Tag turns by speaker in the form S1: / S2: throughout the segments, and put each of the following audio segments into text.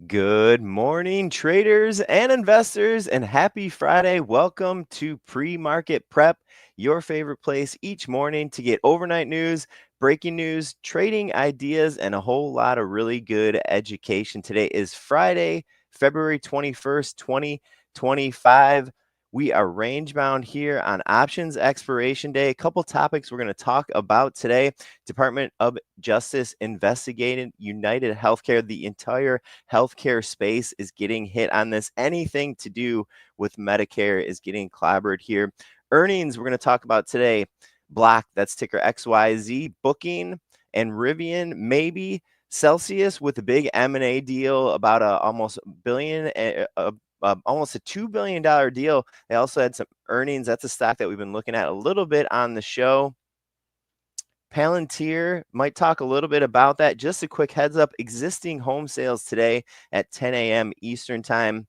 S1: Good morning, traders and investors, and happy Friday. Welcome to Pre-Market Prep, your favorite place each morning to get overnight news, breaking news, trading ideas, and a whole lot of really good education. Today is Friday, February 21st, 2025. We are range bound here on options expiration day. A couple topics we're going to talk about today. Department of Justice investigating United Healthcare. The entire healthcare space is getting hit on this. Anything to do with Medicare is getting clobbered here. Earnings we're going to talk about today. Block, that's ticker XYZ, Booking, and Rivian, maybe Celsius with a big M&A deal, about almost a $2 billion deal. They also had some earnings. That's a stock that we've been looking at a little bit on the show. Palantir, might talk a little bit about that. Just a quick heads up, existing home sales today at 10 a.m. Eastern time.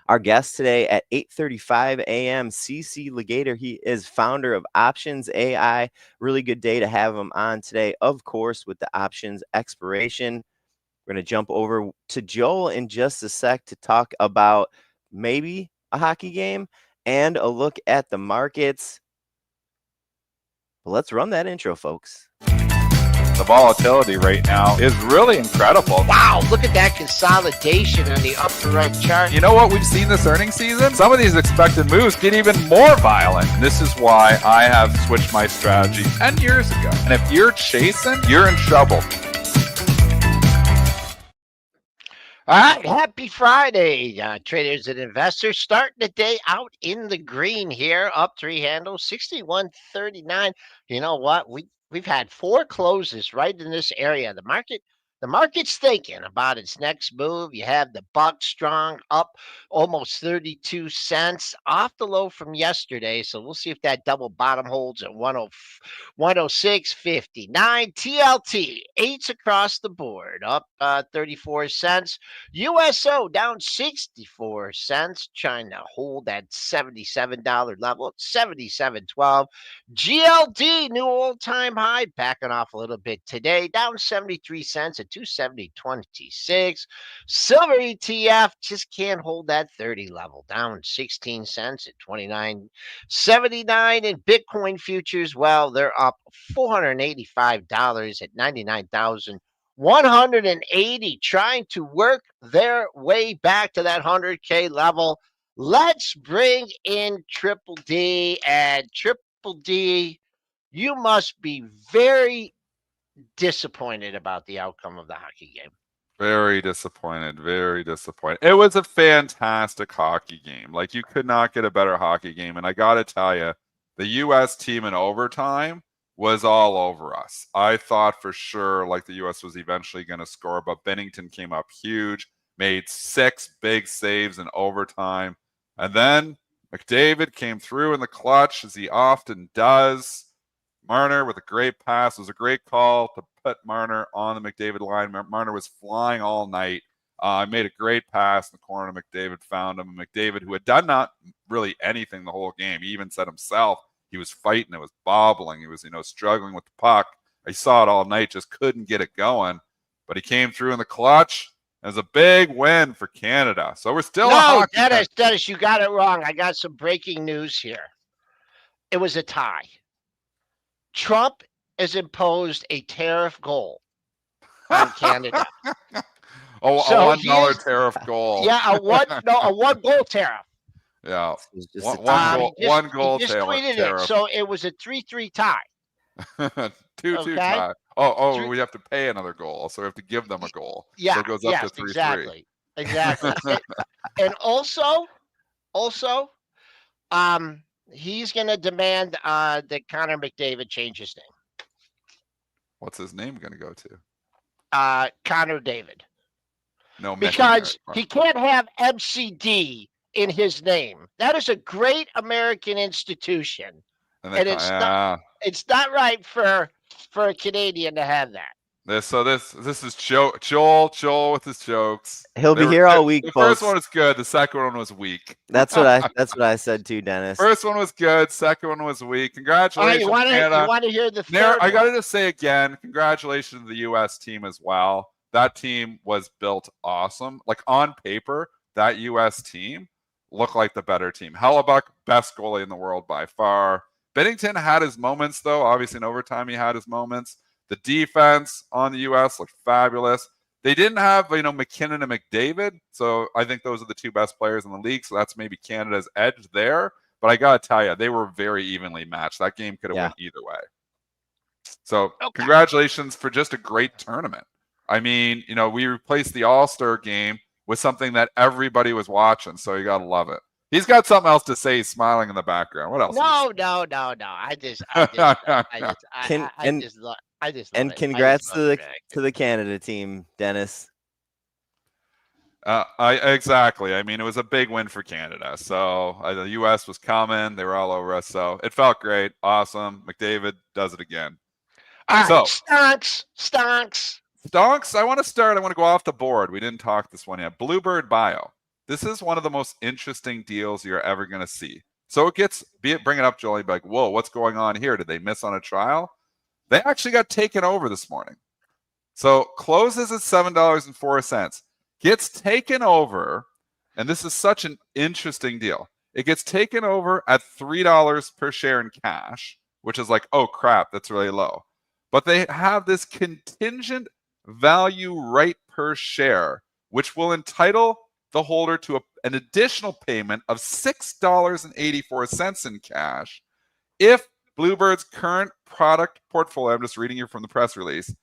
S1: Our guest today at 8:35 a.m., CC Lagator. He is founder of Options AI. Really good day to have him on today, of course, with the options expiration. We're going to jump over to Joel in just a sec to talk about maybe a hockey game and a look at the markets. But let's run that intro, folks.
S2: The volatility right now is really incredible.
S3: Wow, look at that consolidation on the upper right chart.
S2: You know what we've seen this earnings season? Some of these expected moves get even more violent. And this is why I have switched my strategy 10 years ago. And if you're chasing, you're in trouble.
S3: All right, happy Friday, traders and investors. Starting the day out in the green here, up three handles, 61.39. You know what? We've had four closes right in this area. The market's thinking about its next move. You have the buck strong up almost 32 cents off the low from yesterday. So we'll see if that double bottom holds at 106.59. TLT, eights across the board, up 34 cents. USO down 64 cents, trying to hold that $77 level, 77.12. GLD, new all-time high, backing off a little bit today, down 73 cents at 270.26. Silver ETF just can't hold that 30 level, down 16 cents at 29.79. And Bitcoin futures, well, they're up $485 at 99,180, trying to work their way back to that 100K level. Let's bring in Triple D. And Triple D, you must be very disappointed about the outcome of the hockey game.
S2: Very disappointed. Very disappointed. It was a fantastic hockey game. Like, you could not get a better hockey game. And I got to tell you, the U.S. team in overtime was all over us. I thought for sure like the U.S. was eventually going to score, but Bennington came up huge, made 6 big saves in overtime. And then McDavid came through in the clutch, as he often does. Marner with a great pass. It was a great call to put Marner on the McDavid line. Marner was flying all night. Made a great pass in the corner. McDavid found him. And McDavid, who had done not really anything the whole game, he even said himself he was fighting. It was bobbling. He was, struggling with the puck. I saw it all night, just couldn't get it going. But he came through in the clutch. It was a big win for Canada. So we're still
S3: Dennis, you got it wrong. I got some breaking news here. It was a tie. Trump has imposed a tariff goal on Canada.
S2: So a $1 tariff goal.
S3: Yeah, a one goal tariff.
S2: Yeah, one goal
S3: just
S2: tariff.
S3: Tweeted it. So it was a 3-3 tie.
S2: 2-2 tie. Oh, we have to pay another goal, so we have to give them a goal.
S3: Yeah,
S2: so it goes up to 3-3.
S3: Exactly. and also, he's going to demand that Connor McDavid change his name.
S2: What's his name going to go to?
S3: Connor David.
S2: No,
S3: because he can't have MCD in his name. That is a great American institution, and it's not right for a Canadian to have that.
S2: This is Joel with his jokes.
S1: He'll be here all week.
S2: The
S1: folks.
S2: first one was good. The second one was weak.
S1: That's what I said too, Dennis.
S2: First one was good. Second one was weak. Congratulations,
S3: Canada. You want to hear the third?
S2: I got to just say again, congratulations to the U.S. team as well. that team was built awesome. Like on paper, that U.S. team looked like the better team. Hellebuck, best goalie in the world by far. Binnington had his moments, though. Obviously, in overtime, he had his moments. The defense on the U.S. looked fabulous. They didn't have, McKinnon and McDavid. So I think those are the two best players in the league. So that's maybe Canada's edge there. But I got to tell you, they were very evenly matched. That game could have went either way. So congratulations for just a great tournament. I mean, we replaced the All-Star game with something that everybody was watching. So you got to love it. He's got something else to say. He's smiling in the background. What else?
S3: No. I just
S1: and congrats to the Canada team, Dennis.
S2: Exactly. I mean, it was a big win for Canada. So the U.S. was coming. They were all over us. So it felt great. Awesome. McDavid does it again.
S3: All right, stonks.
S2: I want to go off the board. We didn't talk this one yet. Bluebird Bio. This is one of the most interesting deals you're ever going to see. So bring it up, Joel. Be like, whoa, what's going on here? Did they miss on a trial? They actually got taken over this morning. So closes at $7.04. Gets taken over, and this is such an interesting deal. It gets taken over at $3 per share in cash, which is like, oh crap, that's really low. But they have this contingent value right per share, which will entitle the holder to an additional payment of $6.84 in cash if Bluebird's current product portfolio, I'm just reading here from the press release,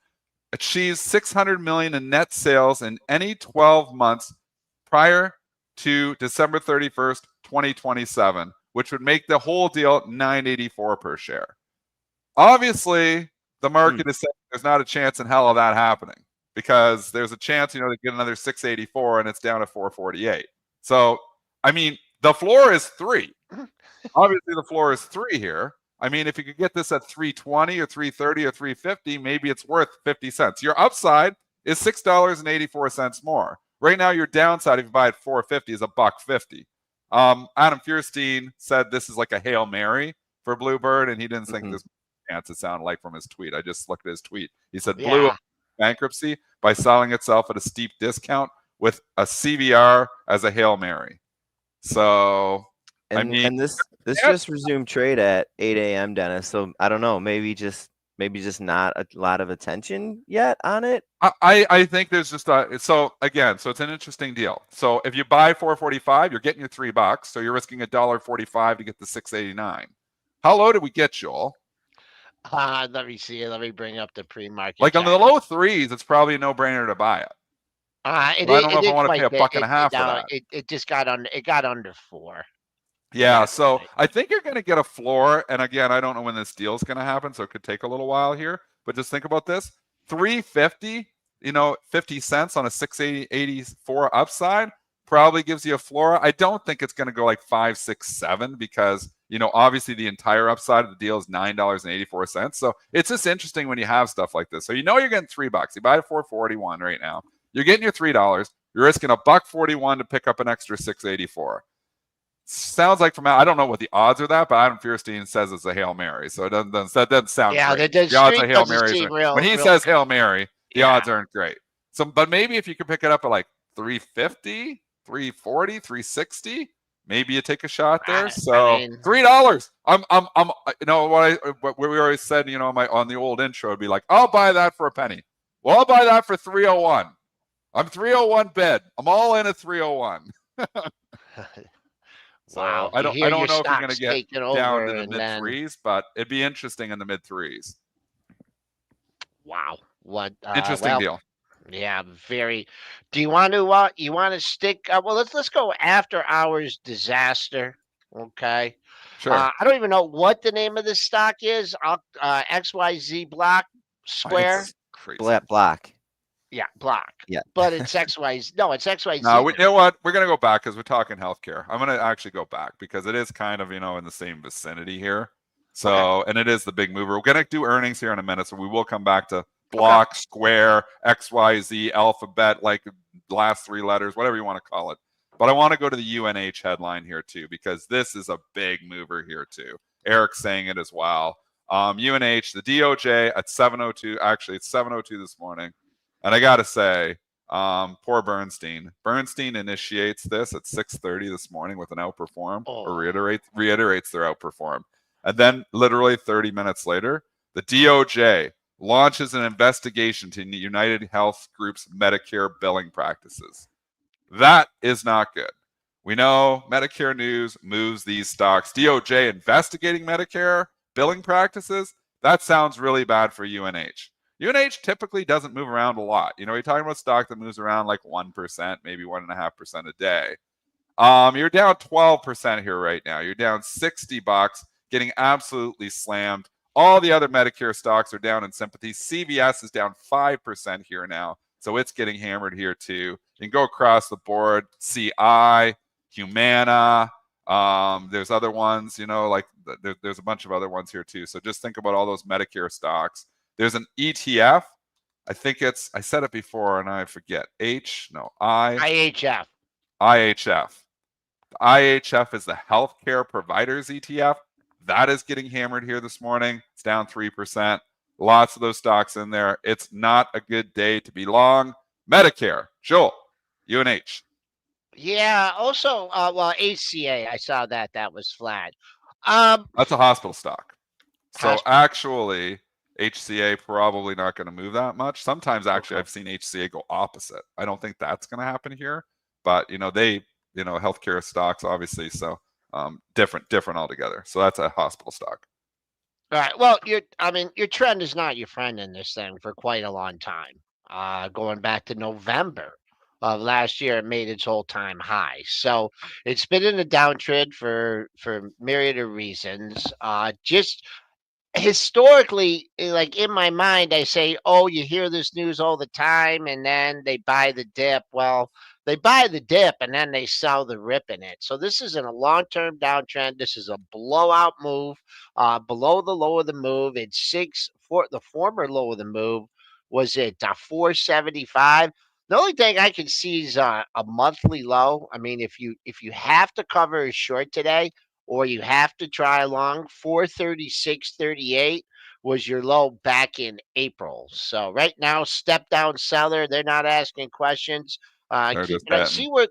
S2: achieves $600 million in net sales in any 12 months prior to December 31st, 2027, which would make the whole deal $9.84 per share. Obviously, the market is saying there's not a chance in hell of that happening, because there's a chance, they get another 684 and it's down to 448. So, I mean, the floor is 3. Obviously, the floor is 3 here. I mean, if you could get this at 320 or 330 or 350, maybe it's worth 50 cents. Your upside is $6.84 more. Right now, your downside, if you buy at 450, is $1.50. Adam Feuerstein said this is like a Hail Mary for Bluebird, and he didn't think this chance it sounded like from his tweet. I just looked at his tweet. He said Blue bankruptcy by selling itself at a steep discount with a CVR as a Hail Mary. So,
S1: and this just resumed trade at 8 a.m., Dennis. So I don't know, maybe just not a lot of attention yet on it.
S2: I think there's just so it's an interesting deal. So if you buy 445, you're getting your $3, so you're risking $1.45 to get the 689. How low did we get, Joel?
S3: Let me see. Let me bring up the pre-market.
S2: Like on the low 3s, it's probably a no-brainer to buy it. I don't know if I want to pay $1.50 for that.
S3: It just got under 4.
S2: Yeah, so I think you're going to get a floor. And again, I don't know when this deal is going to happen, so it could take a little while here. But just think about this: $3.50, 50 cents on a 6.84 upside probably gives you a floor. I don't think it's going to go like 5, 6, 7 because obviously the entire upside of the deal is $9.84. So it's just interesting when you have stuff like this. So you're getting $3. You buy it at $4.41 right now. You're getting your $3. You're risking $1.41 to pick up an extra $6.84. Sounds like I don't know what the odds are that, but Adam Feuerstein says it's a Hail Mary, so that doesn't sound great.
S3: The
S2: odds of Hail Marys when he says Hail Mary, the odds aren't great. So, but maybe if you could pick it up at like 350, 340, 360, maybe you take a shot there. So $3. What we always said, on the old intro would be like, I'll buy that for a penny. Well, I'll buy that for 301. I'm 301 bid. I'm all in at 301. So
S3: wow,
S2: I don't know if you're going to get down to the mid-3s, but it'd be interesting in the mid-3s.
S3: Wow, what
S2: interesting deal.
S3: Yeah, very. Do you want to stick? Well, let's go after hours disaster. Okay.
S2: Sure.
S3: I don't even know what the name of this stock is. XYZ Block Square.
S2: Crazy.
S1: Block.
S3: Yeah, Block.
S1: Yeah.
S3: But it's XYZ. No, it's XYZ.
S2: No, you know what? We're going to go back because we're talking healthcare. I'm going to actually go back because it is kind of, in the same vicinity here. So, and it is the big mover. We're going to do earnings here in a minute. So we will come back to Block, Square, XYZ, Alphabet, like the last 3 letters, whatever you want to call it. But I want to go to the UNH headline here too, because this is a big mover here too. Eric's saying it as well. UNH, the DOJ at 7:02. Actually, it's 7:02 this morning. And I got to say, poor Bernstein. Bernstein initiates this at 6:30 this morning with an outperform, or reiterates their outperform. And then literally 30 minutes later, the DOJ launches an investigation to UnitedHealth Group's Medicare billing practices. That is not good. We know Medicare news moves these stocks. DOJ investigating Medicare billing practices? That sounds really bad for UNH. UNH typically doesn't move around a lot. You're talking about stock that moves around like 1%, maybe 1.5% a day. You're down 12% here right now. You're down $60, getting absolutely slammed. All the other Medicare stocks are down in sympathy. CVS is down 5% here now, so it's getting hammered here too. You can go across the board. CI, Humana. There's other ones, like there's a bunch of other ones here too. So just think about all those Medicare stocks. There's an ETF. I think I said it before and I forget.
S3: IHF.
S2: IHF. The IHF is the Healthcare Providers ETF. That is getting hammered here this morning. It's down 3%. Lots of those stocks in there. It's not a good day to be long. Medicare. Joel, UNH.
S3: Yeah. Also, HCA, I saw that was flat.
S2: That's a hospital stock. So
S3: Hospital.
S2: actually, HCA probably not going to move that much. Sometimes actually I've seen HCA go opposite. I don't think that's going to happen here, but healthcare stocks obviously, so different altogether. So that's a hospital stock.
S3: All right. Well, your trend is not your friend in this thing for quite a long time. Going back to November of last year, it made its all-time high. So it's been in a downtrend for myriad of reasons. Just historically, like in my mind, I say, oh, you hear this news all the time, and then they buy the dip. Well, they buy the dip and then they sell the rip in it. So this isn't a long-term downtrend. This is a blowout move, below the low of the move. It's the former low of the move was at 475. The only thing I can see is a monthly low. I mean, if you have to cover a short today, or you have to try long, 436.38 was your low back in April. So right now, step down seller. They're not asking questions. See where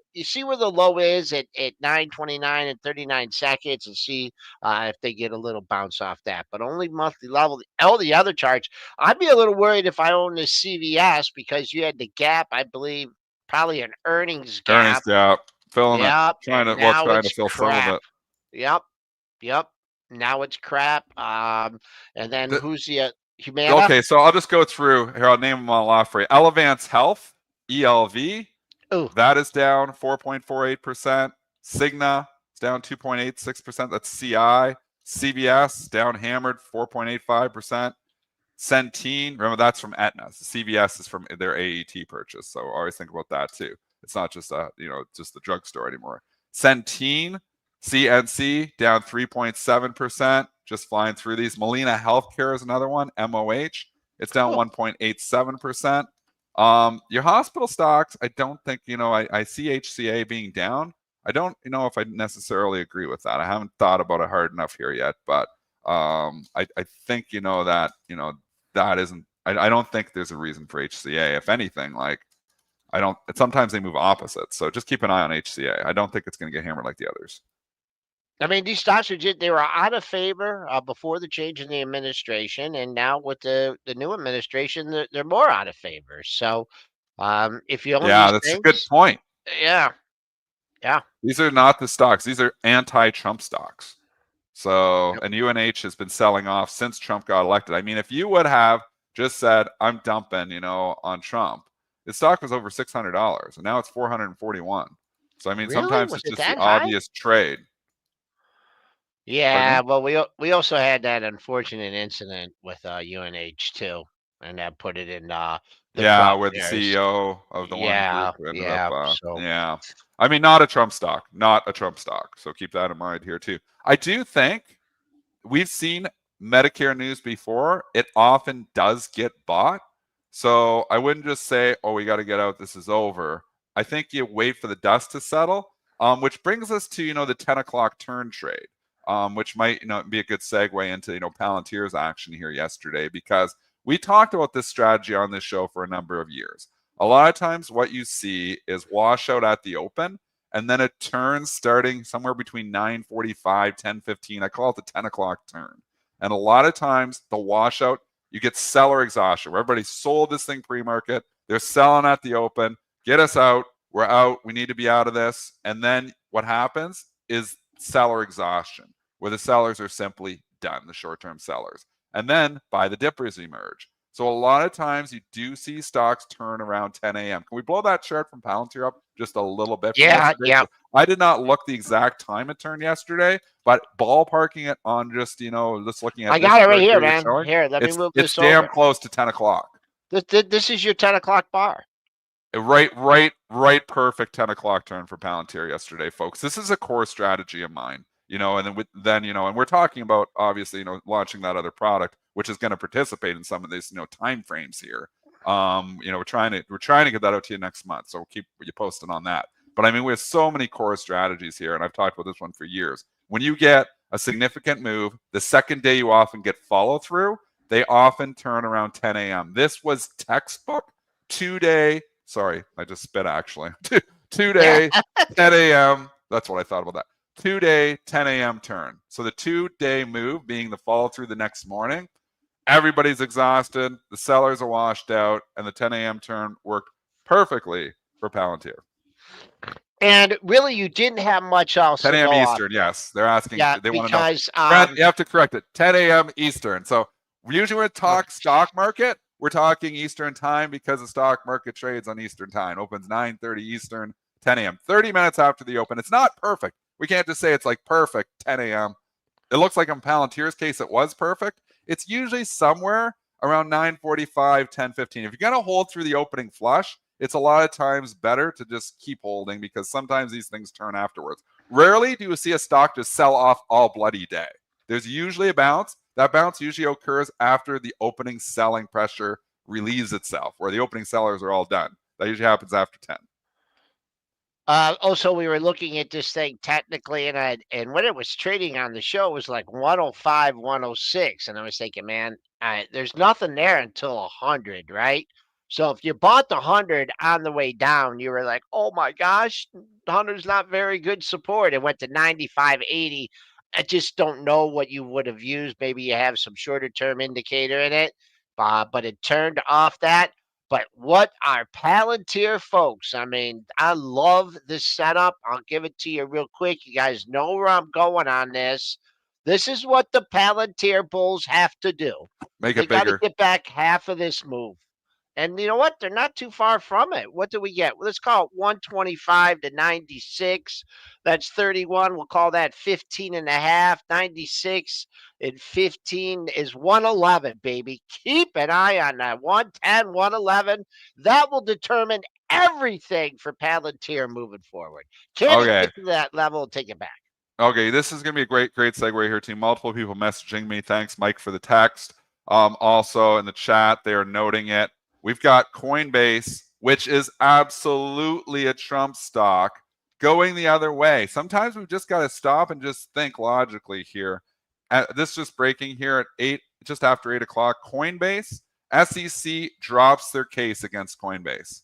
S3: the low is at 9:29 and 39 seconds, and see if they get a little bounce off that. But only monthly level. All the other charts, I'd be a little worried if I owned this CVS, because you had the gap, I believe, probably an earnings gap.
S2: Earnings gap, filling
S3: Yep,
S2: it, trying to fill
S3: crap.
S2: some of it.
S3: Yep. Now it's crap. And then who's the Humana?
S2: Okay, so I'll just go through here. I'll name them all off for you. Elevance Health, ELV.
S3: Ooh.
S2: That is down 4.48%. Cigna is down 2.86%. That's CI. CVS down hammered 4.85%. Centene, remember that's from Aetna. CVS is from their AET purchase. So always think about that too. It's not just just the drugstore anymore. Centene, CNC down 3.7%. Just flying through these. Molina Healthcare is another one. MOH, it's down 1.87%. Your hospital stocks, I don't think, I see HCA being down. I don't know if I necessarily agree with that. I haven't thought about it hard enough here yet, but I think that isn't. I don't think there's a reason for HCA. If anything, sometimes they move opposite. So just keep an eye on HCA. I don't think it's going to get hammered like the others.
S3: I mean, these stocks they were out of favor before the change in the administration, and now with the new administration, they're more out of favor. So, if you own
S2: that's a good point.
S3: Yeah.
S2: These are not the stocks; these are anti-Trump stocks. So, and UNH has been selling off since Trump got elected. I mean, if you would have just said, "I'm dumping," on Trump, the stock was over $600, and now it's $441. So, I mean,
S3: really?
S2: Sometimes
S3: Was
S2: it's just
S3: that
S2: the
S3: high?
S2: obvious trade.
S3: Yeah, well, we also had that unfortunate incident with UNH too, and that put it in the
S2: where the CEO of the one group ended up.
S3: So.
S2: Yeah, I mean, not a Trump stock. So keep that in mind here too. I do think we've seen Medicare news before. It often does get bought. So I wouldn't just say, "Oh, we got to get out. This is over." I think you wait for the dust to settle. Which brings us to the 10 o'clock turn trade. Which might be a good segue into Palantir's action here yesterday, because We talked about this strategy on this show for a number of years. A lot of times what you see is washout at the open, and then it turns starting somewhere between 9:45, 10:15. I call it the 10 o'clock turn. And a lot of times the washout, you get seller exhaustion where everybody sold this thing pre-market. They're selling at the open. Get us out. We're out. We need to be out of this. And then what happens is seller exhaustion, where the sellers are simply done, the short-term sellers. And then buy the dippers emerge. So a lot of times you do see stocks turn around 10 a.m. Can we blow that chart from Palantir up just a little bit from yesterday?
S3: Yeah.
S2: I did not look the exact time it turned yesterday, but ballparking it on just, just looking at
S3: I
S2: this
S3: got it right
S2: chart
S3: here,
S2: you're
S3: man.
S2: showing,
S3: Here, let me move
S2: it's
S3: this
S2: damn
S3: over.
S2: close to 10 o'clock.
S3: This is your 10 o'clock bar.
S2: Right, perfect 10 o'clock turn for Palantir yesterday, folks. This is a core strategy of mine, and then and we're talking about obviously, launching that other product, which is going to participate in some of these, time frames here. We're trying to get that out to you next month, so we'll keep you posted on that. But I mean, we have so many core strategies here, and I've talked about this one for years. When you get a significant move, the second day you often get follow through. They often turn around 10 a.m. This was textbook 2-day. Sorry, I just spit actually. 2-day, 10 a.m. That's what I thought about that. 2-day, 10 a.m. turn. So the 2-day move being the follow through the next morning. Everybody's exhausted. The sellers are washed out, and the 10 a.m. turn worked perfectly for Palantir.
S3: And really, you didn't have much else
S2: 10
S3: to
S2: a.m.
S3: go
S2: Eastern, yes. They're asking.
S3: Yeah,
S2: they want to
S3: because
S2: know. Brent, you have to correct it. 10 a.m. Eastern. So usually when we talk stock market, we're talking Eastern time because the stock market trades on Eastern time. Opens 9:30 Eastern, 10 a.m. 30 minutes after the open. It's not perfect. We can't just say it's like perfect 10 a.m. It looks like in Palantir's case, it was perfect. It's usually somewhere around 9:45, 10:15. If you're going to hold through the opening flush, it's a lot of times better to just keep holding because sometimes these things turn afterwards. Rarely do you see a stock just sell off all bloody day. There's usually a bounce. That bounce usually occurs after the opening selling pressure relieves itself, where the opening sellers are all done. That usually happens after 10.
S3: Also, we were looking at this thing technically, and when it was trading on the show, it was like 105, 106, and I was thinking, man, there's nothing there until 100, right? So if you bought the 100 on the way down, you were like, oh my gosh, 100 is not very good support. It went to 95, 80. I just don't know what you would have used. Maybe you have some shorter term indicator in it, but it turned off that. But what are Palantir folks? I mean, I love this setup. I'll give it to you real quick. You guys know where I'm going on this. This is what the Palantir bulls have to do.
S2: Make
S3: They
S2: it
S3: got to
S2: bigger.
S3: get back half of this move. And you know what? They're not too far from it. What do we get? Let's call it 125 to 96. That's 31. We'll call that 15 and a half. 96 and 15 is 111, baby. Keep an eye on that. 110, 111. That will determine everything for Palantir moving forward. Can it get to that level and take it back?
S2: Okay, this is going to be a great segue here, team. Multiple people messaging me. Thanks, Mike, for the text. Also in the chat, they are noting it. We've got Coinbase, which is absolutely a Trump stock, going the other way. Sometimes we've just got to stop and just think logically here. This just breaking here at just after 8 o'clock. Coinbase, SEC drops their case against Coinbase.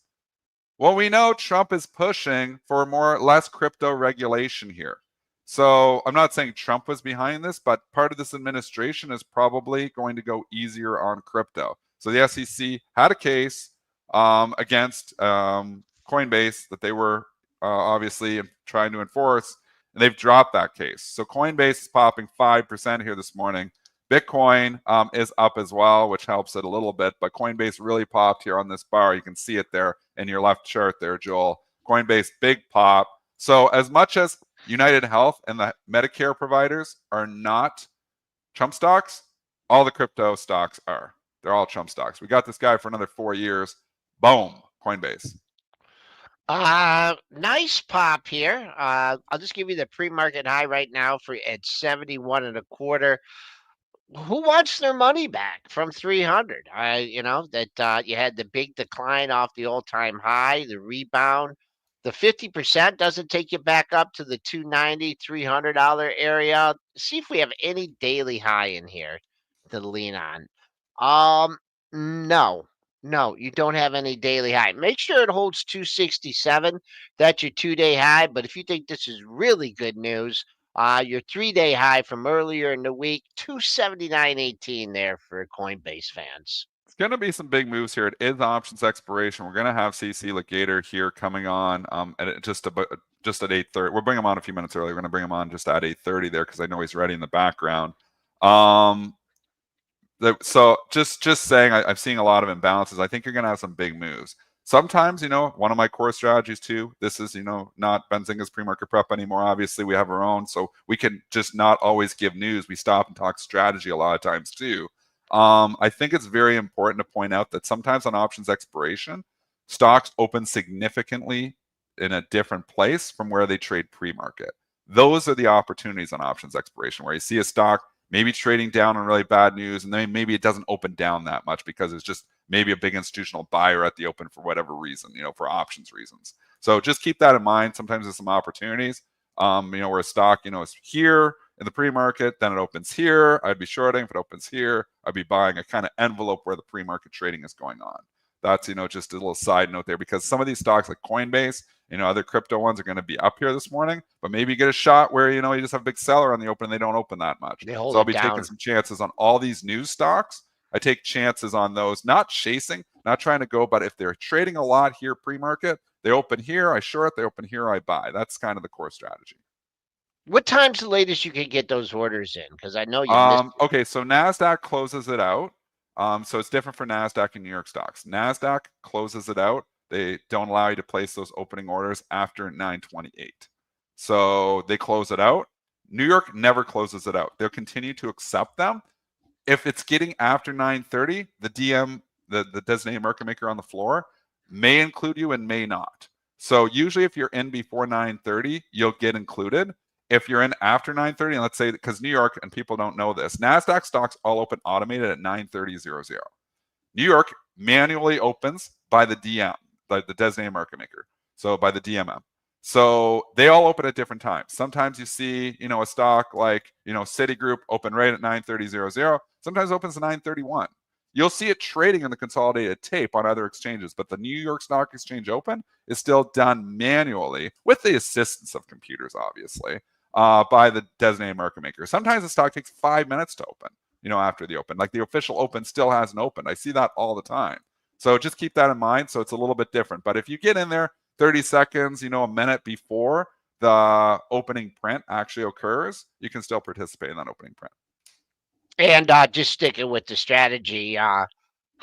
S2: Well, we know Trump is pushing for less crypto regulation here. So I'm not saying Trump was behind this, but part of this administration is probably going to go easier on crypto. So the SEC had a case against Coinbase that they were obviously trying to enforce, and they've dropped that case. So Coinbase is popping 5% here this morning. Bitcoin is up as well, which helps it a little bit, but Coinbase really popped here on this bar. You can see it there in your left chart there, Joel. Coinbase, big pop. So as much as UnitedHealth and the Medicare providers are not Trump stocks, all the crypto stocks are. They're all Trump stocks. We got this guy for another 4 years. Boom, Coinbase.
S3: Nice pop here. I'll just give you the pre-market high right now at 71 and a quarter. Who wants their money back from 300? You had the big decline off the all-time high, the rebound. The 50% doesn't take you back up to the $290, $300 area. See if we have any daily high in here to lean on. No, no, you don't have any daily high. Make sure it holds 267. That's your 2-day high. But if you think this is really good news, your 3-day high from earlier in the week, 279.18 there for Coinbase fans.
S2: It's going to be some big moves here. It is options expiration. We're going to have CC Lagator here coming on just at 8:30. We'll bring him on a few minutes early. We're going to bring him on just at 8:30 there because I know he's ready in the background. So just saying, I'm seeing a lot of imbalances. I think you're going to have some big moves. Sometimes, one of my core strategies too, this is, not Benzinga's pre-market prep anymore. Obviously, we have our own, so we can just not always give news. We stop and talk strategy a lot of times too. I think it's very important to point out that sometimes on options expiration, stocks open significantly in a different place from where they trade pre-market. Those are the opportunities on options expiration where you see a stock maybe trading down on really bad news, and then maybe it doesn't open down that much because it's just maybe a big institutional buyer at the open for whatever reason, for options reasons. So just keep that in mind. Sometimes there's some opportunities, where a stock, is here in the pre-market, then it opens here. I'd be shorting. If it opens here, I'd be buying a kind of envelope where the pre-market trading is going on. That's, just a little side note there, because some of these stocks like Coinbase, other crypto ones are going to be up here this morning, but maybe you get a shot where, you just have a big seller on the open and they don't open that much. So I'll be taking some chances on all these news stocks. I take chances on those, not chasing, not trying to go, but if they're trading a lot here pre-market, they open here, I short, they open here, I buy. That's kind of the core strategy.
S3: What time's the latest you can get those orders in? Because I know you missed it.
S2: Okay, so NASDAQ closes it out. So it's different for NASDAQ and New York stocks. NASDAQ closes it out. They don't allow you to place those opening orders after 9/28. So they close it out. New York never closes it out. They'll continue to accept them. If it's getting after 9:30, the DM, the designated market maker on the floor, may include you and may not. So usually if you're in before 9:30, you'll get included. If you're in after 9:30, and let's say, because New York, and people don't know this, NASDAQ stocks all open automated at 9:30:00. New York manually opens by the DM, by the designated market maker, so by the DMM. So they all open at different times. Sometimes you see, a stock like, Citigroup open right at 9:30:00. Sometimes it opens at 9:31. You'll see it trading in the consolidated tape on other exchanges, but the New York Stock Exchange Open is still done manually with the assistance of computers, obviously, by the designated market maker. Sometimes the stock takes 5 minutes to open, after the open. Like the official open still hasn't opened. I see that all the time. So just keep that in mind. So it's a little bit different. But if you get in there 30 seconds, a minute before the opening print actually occurs, you can still participate in that opening print.
S3: And just sticking with the strategy, how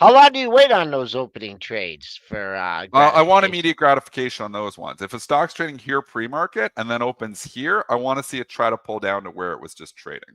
S3: long do you wait on those opening trades for?
S2: I want immediate gratification on those ones. If a stock's trading here pre-market and then opens here, I want to see it try to pull down to where it was just trading.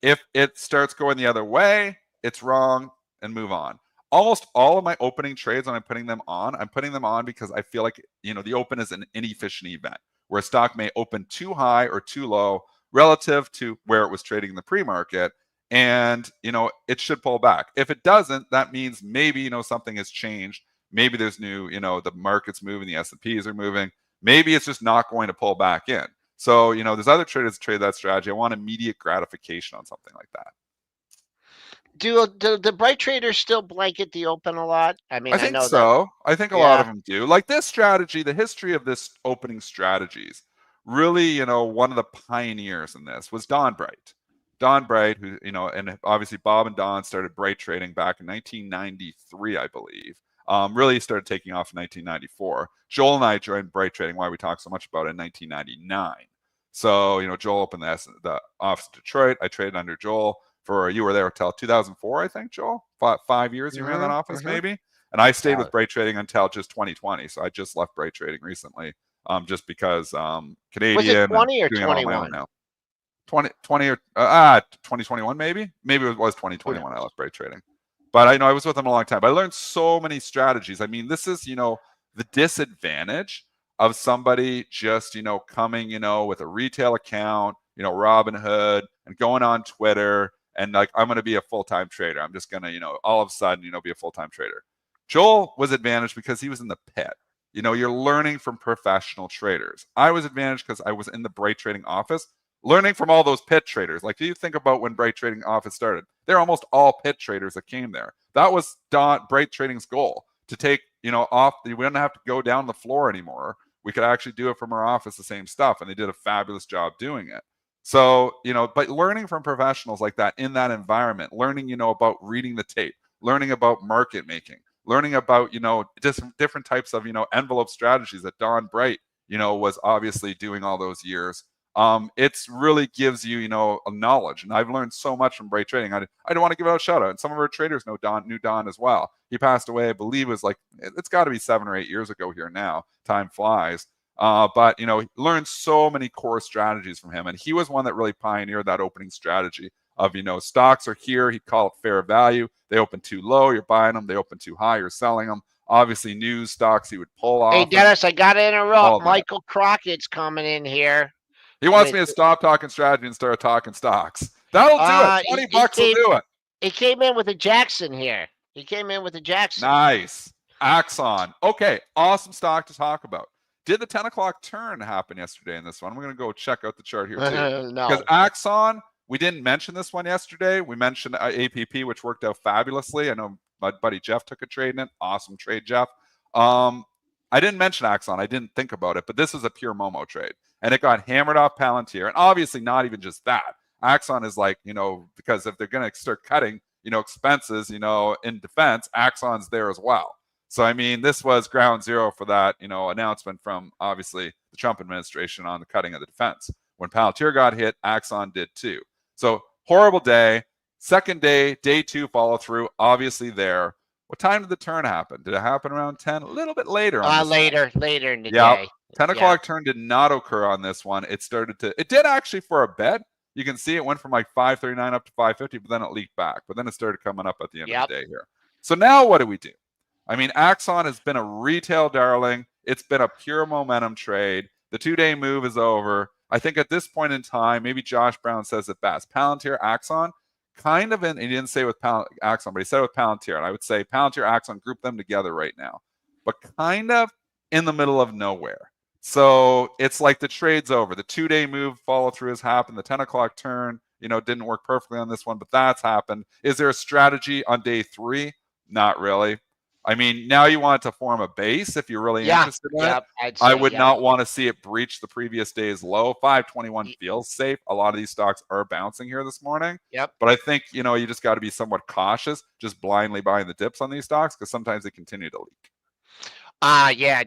S2: If it starts going the other way, it's wrong and move on. Almost all of my opening trades, when I'm putting them on because I feel like, the open is an inefficient event where a stock may open too high or too low relative to where it was trading in the pre-market. And, it should pull back. If it doesn't, that means maybe, something has changed. Maybe there's new, the market's moving, the S&Ps are moving. Maybe it's just not going to pull back in. So, there's other traders that trade that strategy. I want immediate gratification on something like that.
S3: Do the bright traders still blanket the open a lot? I mean,
S2: I think
S3: know
S2: so. I think a lot of them do. Like this strategy, the history of this opening strategies, really, one of the pioneers in this was Don Bright. Don Bright, who, and obviously Bob and Don started Bright trading back in 1993, I believe. Really started taking off in 1994. Joel and I joined Bright Trading, why we talk so much about it, in 1999. So, Joel opened the office in Detroit. I traded under Joel you were there until 2004, I think, Joel? 5 years you ran that office, maybe? And I stayed with Bright Trading until just 2020. So I just left Bright Trading recently, just because Canadian.
S3: Was it 20 or
S2: doing
S3: 21?
S2: It on my own now. 20 or 2021, maybe it was 2021. I left Bright Trading, but I know I was with them a long time. But I learned so many strategies. I mean, this is the disadvantage of somebody just coming with a retail account, Robinhood, and going on Twitter and like, I'm going to be a full-time trader. I'm just going to all of a sudden be a full-time trader. Joel was advantaged because he was in the pit. You're learning from professional traders. I was advantaged because I was in the Bright Trading office, learning from all those pit traders. Like, do you think about when Bright Trading Office started? They're almost all pit traders that came there. That was Bright Trading's goal, to take, off. We didn't have to go down the floor anymore. We could actually do it from our office, the same stuff. And they did a fabulous job doing it. So, but learning from professionals like that in that environment, learning, about reading the tape, learning about market making, learning about, different types of, envelope strategies that Don Bright, was obviously doing all those years. It's really gives you, a knowledge. And I've learned so much from Bright Trading. I don't want to give out a shout out. And some of our traders knew Don as well. He passed away, I believe, it was like, it's got to be 7 or 8 years ago here now. Time flies. But, learned so many core strategies from him. And he was one that really pioneered that opening strategy of, stocks are here. He'd call it fair value. They open too low, you're buying them. They open too high, you're selling them. Obviously, news stocks he would pull off.
S3: Hey, Dennis, I got to interrupt. Michael Crockett's coming in here.
S2: He wants me to stop talking strategy and start talking stocks. That'll do it. $20 will do it.
S3: He came in with a Jackson here. Nice.
S2: Axon. Okay, awesome stock to talk about. Did the 10 o'clock turn happen yesterday in this one? I'm going to go check out the chart here too.
S3: No.
S2: Because Axon, we didn't mention this one yesterday. We mentioned APP, which worked out fabulously. I know my buddy Jeff took a trade in it. Awesome trade, Jeff. I didn't mention Axon. I didn't think about it, but this is a pure Momo trade. And it got hammered off Palantir. And obviously not even just that. Axon is like, because if they're going to start cutting, expenses, in defense, Axon's there as well. So, I mean, this was ground zero for that, announcement from obviously the Trump administration on the cutting of the defense. When Palantir got hit, Axon did too. So horrible day. Second day, day 2 follow through, obviously there. What time did the turn happen? Did it happen around 10? A little bit later.
S3: Later in the day.
S2: 10 o'clock turn did not occur on this one. It did actually for a bit. You can see it went from like 539 up to 550, but then it leaked back. But then it started coming up at the end of the day here. So now what do we do? I mean, Axon has been a retail darling. It's been a pure momentum trade. The 2-day move is over. I think at this point in time, maybe Josh Brown says it best. Palantir, Axon, kind of in, he didn't say with Axon, but he said with Palantir. And I would say Palantir, Axon, group them together right now. But kind of in the middle of nowhere. So it's like the trade's over. The 2-day move follow through has happened. The 10 o'clock turn, didn't work perfectly on this one, but that's happened. Is there a strategy on day 3? Not really. I mean, now you want to form a base if you're really interested in it. I would not want to see it breach the previous day's low. 521 feels safe. A lot of these stocks are bouncing here this morning. But I think, you just got to be somewhat cautious, just blindly buying the dips on these stocks because sometimes they continue to leak.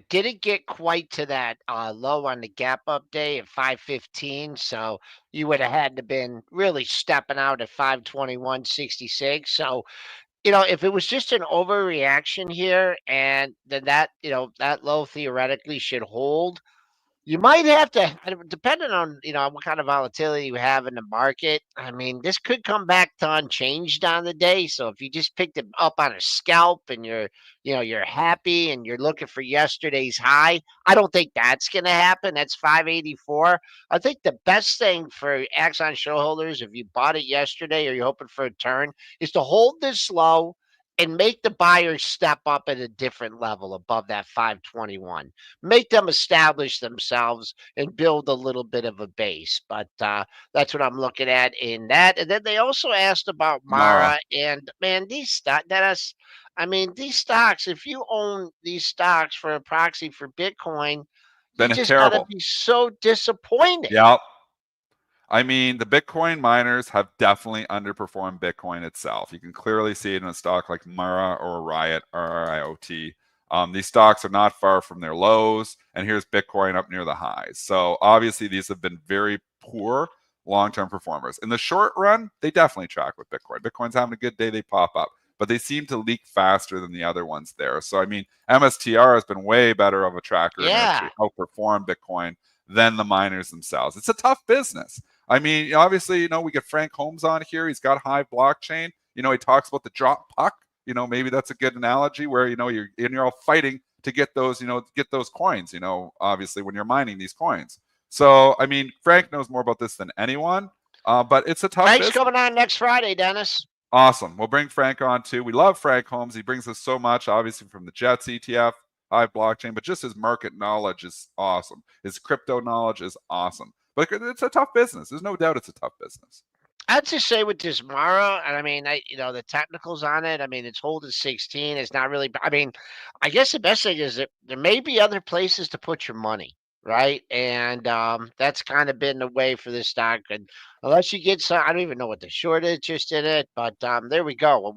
S3: Didn't get quite to that low on the gap up day at 515. So you would have had to been really stepping out at 521.66. So, if it was just an overreaction here and then that, that low theoretically should hold, you might have to, depending on, what kind of volatility you have in the market. I mean, this could come back to unchanged on the day. So if you just picked it up on a scalp and you're happy and you're looking for yesterday's high, I don't think that's going to happen. That's 584. I think the best thing for Axon shareholders, if you bought it yesterday or you're hoping for a turn, is to hold this low and make the buyers step up at a different level above that 521. Make them establish themselves and build a little bit of a base. But that's what I'm looking at in that. And then they also asked about Mara. And, man, these stocks, these stocks, if you own these stocks for a proxy for Bitcoin,
S2: then
S3: you just
S2: got
S3: to be so disappointed.
S2: Yep. I mean, the Bitcoin miners have definitely underperformed Bitcoin itself. You can clearly see it in a stock like Mara or Riot or RIOT. These stocks are not far from their lows, and here's Bitcoin up near the highs. So obviously these have been very poor long-term performers. In the short run, they definitely track with Bitcoin. Bitcoin's having a good day, they pop up, but they seem to leak faster than the other ones there. So, I mean, MSTR has been way better of a tracker and actually outperformed Bitcoin than the miners themselves. It's a tough business. I mean, obviously, we get Frank Holmes on here. He's got Hive blockchain. He talks about the drop puck. Maybe that's a good analogy where, you're all fighting to get those, get those coins, obviously when you're mining these coins. So, I mean, Frank knows more about this than anyone, but it's a tough business.
S3: Coming on next Friday, Dennis.
S2: Awesome. We'll bring Frank on too. We love Frank Holmes. He brings us so much, obviously from the Jets ETF, Hive blockchain, but just his market knowledge is awesome. His crypto knowledge is awesome. But it's a tough business. There's no doubt it's a tough business.
S3: I'd just say with this Mara, and I mean, the technicals on it. I mean, it's holding 16. It's not really. I mean, I guess the best thing is that there may be other places to put your money, right? And that's kind of been the way for this stock. And unless you get some, I don't even know what the short is just in it, but there we go. I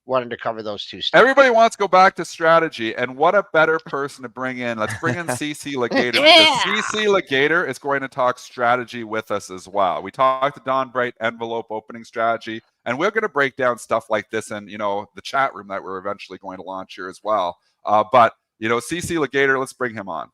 S3: wanted to cover those two stocks.
S2: Everybody wants to go back to strategy, and what a better person to bring in. Let's bring in CC Lagator.
S3: Yeah.
S2: Because CC Lagator is going to talk strategy with us as well. We talked to Don Bright envelope opening strategy, and we're going to break down stuff like this in, the chat room that we're eventually going to launch here as well. But CC Lagator, let's bring him on.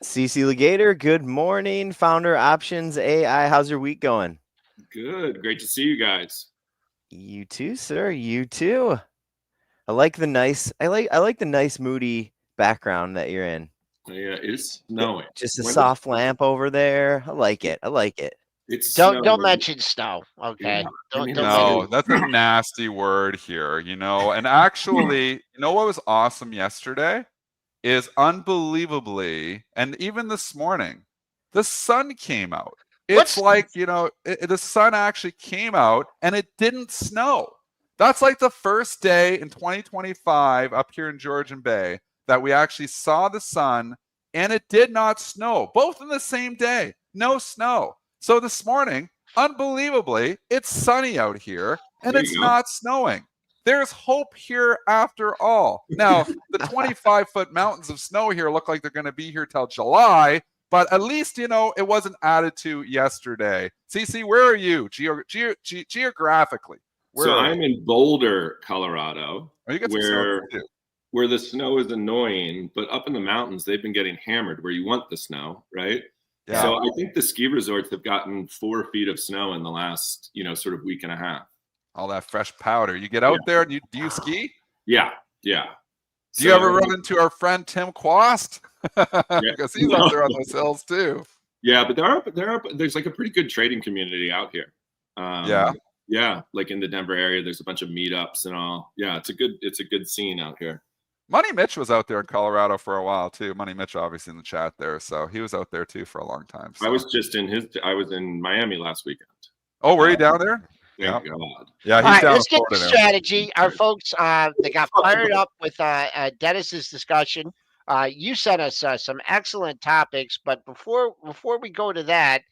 S1: CC Lagator, good morning. Founder Options AI. How's your week going?
S4: Good. Great to see you guys.
S1: You too, sir. You too. I like the nice moody background that you're in.
S4: Yeah, it's snowing.
S1: Just a soft lamp over there. I like it.
S4: It's
S3: don't mention snow. Okay.
S4: Yeah.
S2: No, that's a nasty word here, And actually, what was awesome yesterday is unbelievably, and even this morning, the sun came out. It's like, the sun actually came out and it didn't snow. That's like the first day in 2025 up here in Georgian Bay that we actually saw the sun and it did not snow, both in the same day. No snow. So this morning, unbelievably, it's sunny out here and it's not snowing. There's hope here after all. Now, the 25-foot mountains of snow here look like they're going to be here till July, but at least, it wasn't added to yesterday. CC, where are you geographically?
S4: I'm in Boulder, Colorado,
S2: you get some
S4: where the snow is annoying, but up in the mountains, they've been getting hammered where you want the snow, right? Yeah. So I think the ski resorts have gotten 4 feet of snow in the last, sort of week and a half.
S2: All that fresh powder. You get out there and do you ski?
S4: Yeah.
S2: Do you ever run into our friend Tim Quast? Because he's up there on those hills too.
S4: Yeah, but there's like a pretty good trading community out here. Yeah, like in the Denver area, there's a bunch of meetups and all. Yeah, it's a good scene out here.
S2: Money Mitch was out there in Colorado for a while too. Money Mitch, obviously in the chat there, so he was out there too for a long time. So.
S4: I was in Miami last weekend.
S2: Oh, were you down there?
S4: Thank God.
S2: Yeah, he's
S3: all right,
S2: down.
S3: Let's get to strategy. Our folks, they got fired up with Dennis's discussion. You sent us some excellent topics, but before we go to that,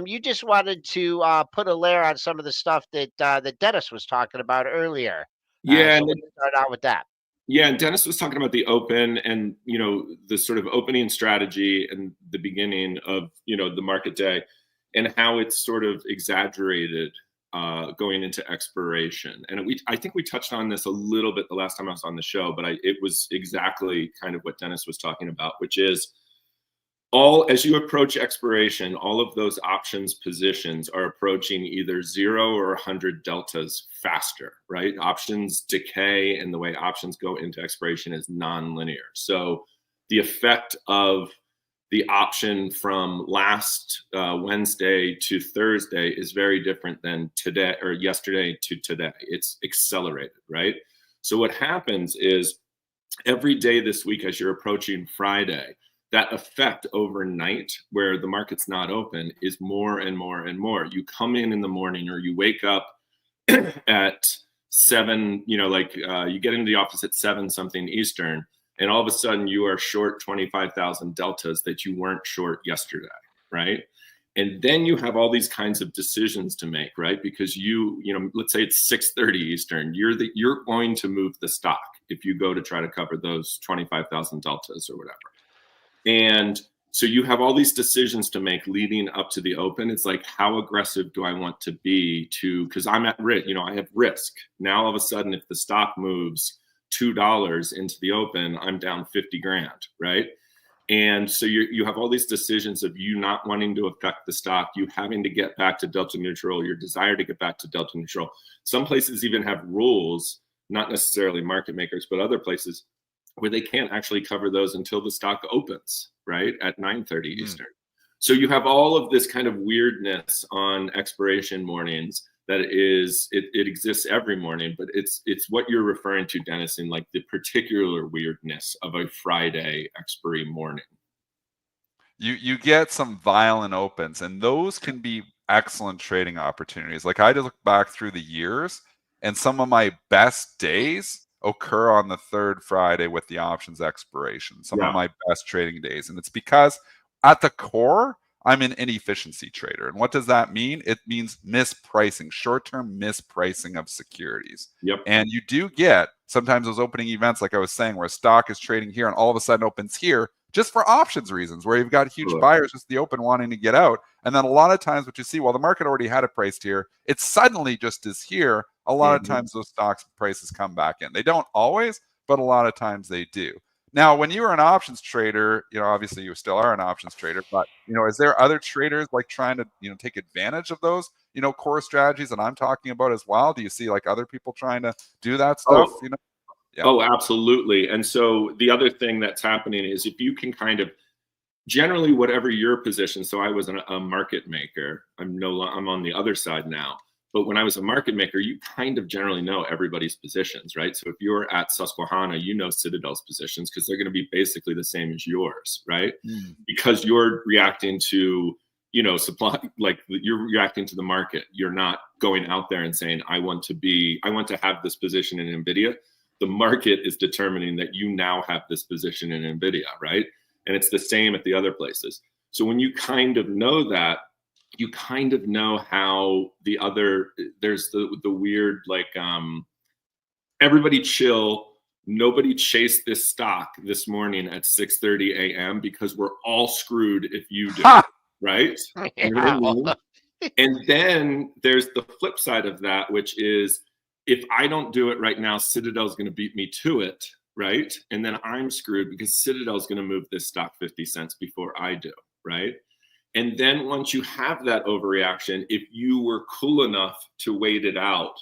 S3: you just wanted to put a layer on some of the stuff that Dennis was talking about earlier.
S4: Yeah,
S3: so let's start out with that.
S4: Yeah, and Dennis was talking about the open and the sort of opening strategy and the beginning of the market day, and how it's sort of exaggerated going into expiration. And I think we touched on this a little bit the last time I was on the show, but it was exactly kind of what Dennis was talking about, which is as you approach expiration, all of those options positions are approaching either 0 or 100 deltas faster, right? Options decay, and the way options go into expiration is non-linear. So the effect of the option from last Wednesday to Thursday is very different than today or yesterday to today. It's accelerated, right? So what happens is every day this week, as you're approaching Friday, that effect overnight where the market's not open is more and more and more. You come in the morning or you wake up at 7, you get into the office at 7 something Eastern, and all of a sudden you are short 25,000 deltas that you weren't short yesterday, right? And then you have all these kinds of decisions to make, right? Because let's say it's 6:30 Eastern, you're going to move the stock if you go to try to cover those 25,000 deltas or whatever. And so you have all these decisions to make leading up to the open. It's like, how aggressive do I want to be because I'm at risk, I have risk. Now all of a sudden, if the stock moves $2 into the open, I'm down 50 grand, right? And so you have all these decisions of you not wanting to affect the stock, you having to get back to delta neutral, your desire to get back to delta neutral. Some places even have rules, not necessarily market makers, but other places where they can't actually cover those until the stock opens, right, at 9:30 Eastern. So you have all of this kind of weirdness on expiration mornings that it exists every morning, but it's what you're referring to, Dennis, in like the particular weirdness of a Friday expiry morning.
S2: You get some violent opens, and those can be excellent trading opportunities. Like I just look back through the years, and some of my best days occur on the third Friday with the options expiration. Some of my best trading days, and it's because at the core, I'm an inefficiency trader. And what does that mean? It means mispricing, short-term mispricing of securities.
S4: Yep.
S2: And you do get sometimes those opening events, like I was saying, where a stock is trading here and all of a sudden opens here just for options reasons, where you've got huge buyers just the open wanting to get out. And then a lot of times what you see, well, the market already had it priced here, it suddenly just is here. A lot of times those stocks prices come back in. They don't always, but a lot of times they do. Now, when you were an options trader, obviously you still are an options trader, but, is there other traders like trying to, take advantage of those, core strategies that I'm talking about as well? Do you see like other people trying to do that stuff?
S4: Oh, absolutely. And so the other thing that's happening is if you can kind of generally whatever your position. So I was a market maker. I'm on the other side now. But when I was a market maker, you kind of generally know everybody's positions, right? So if you're at Susquehanna, you know Citadel's positions because they're going to be basically the same as yours, right? Because you're reacting to, supply, like you're reacting to the market. You're not going out there and saying, I want to have this position in Nvidia. The market is determining that you now have this position in Nvidia, right? And it's the same at the other places. So when you kind of know that, you kind of know how there's the weird, like, everybody chill. Nobody chased this stock this morning at 6:30 a.m. because we're all screwed if you do, right?
S3: Yeah.
S4: And then there's the flip side of that, which is if I don't do it right now, Citadel's going to beat me to it, right? And then I'm screwed because Citadel's going to move this stock 50 cents before I do, right? And then once you have that overreaction, if you were cool enough to wait it out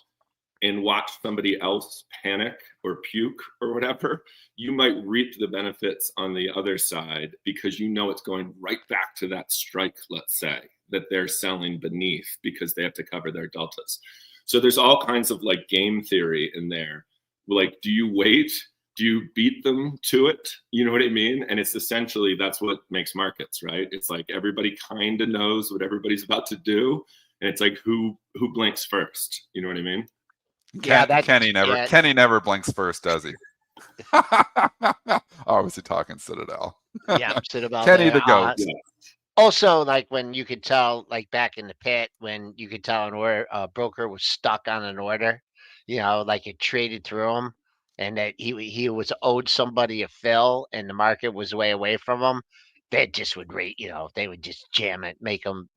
S4: and watch somebody else panic or puke or whatever, you might reap the benefits on the other side because it's going right back to that strike, let's say, that they're selling beneath because they have to cover their deltas. So there's all kinds of like game theory in there. Like, do you wait? Do you beat them to it? You know what I mean? And it's essentially, that's what makes markets, right? It's like everybody kind of knows what everybody's about to do. And it's like, who blinks first? You know what I mean?
S2: Kenny never blinks first, does he? Was he talking Citadel?
S3: Yeah, Citadel.
S2: Kenny the goat.
S3: Also, like when you could tell, like back in the pit, when you could tell a broker was stuck on an order, like it traded through him, and that he was owed somebody a fill, and the market was way away from him. They just would rate, they would just jam it, make them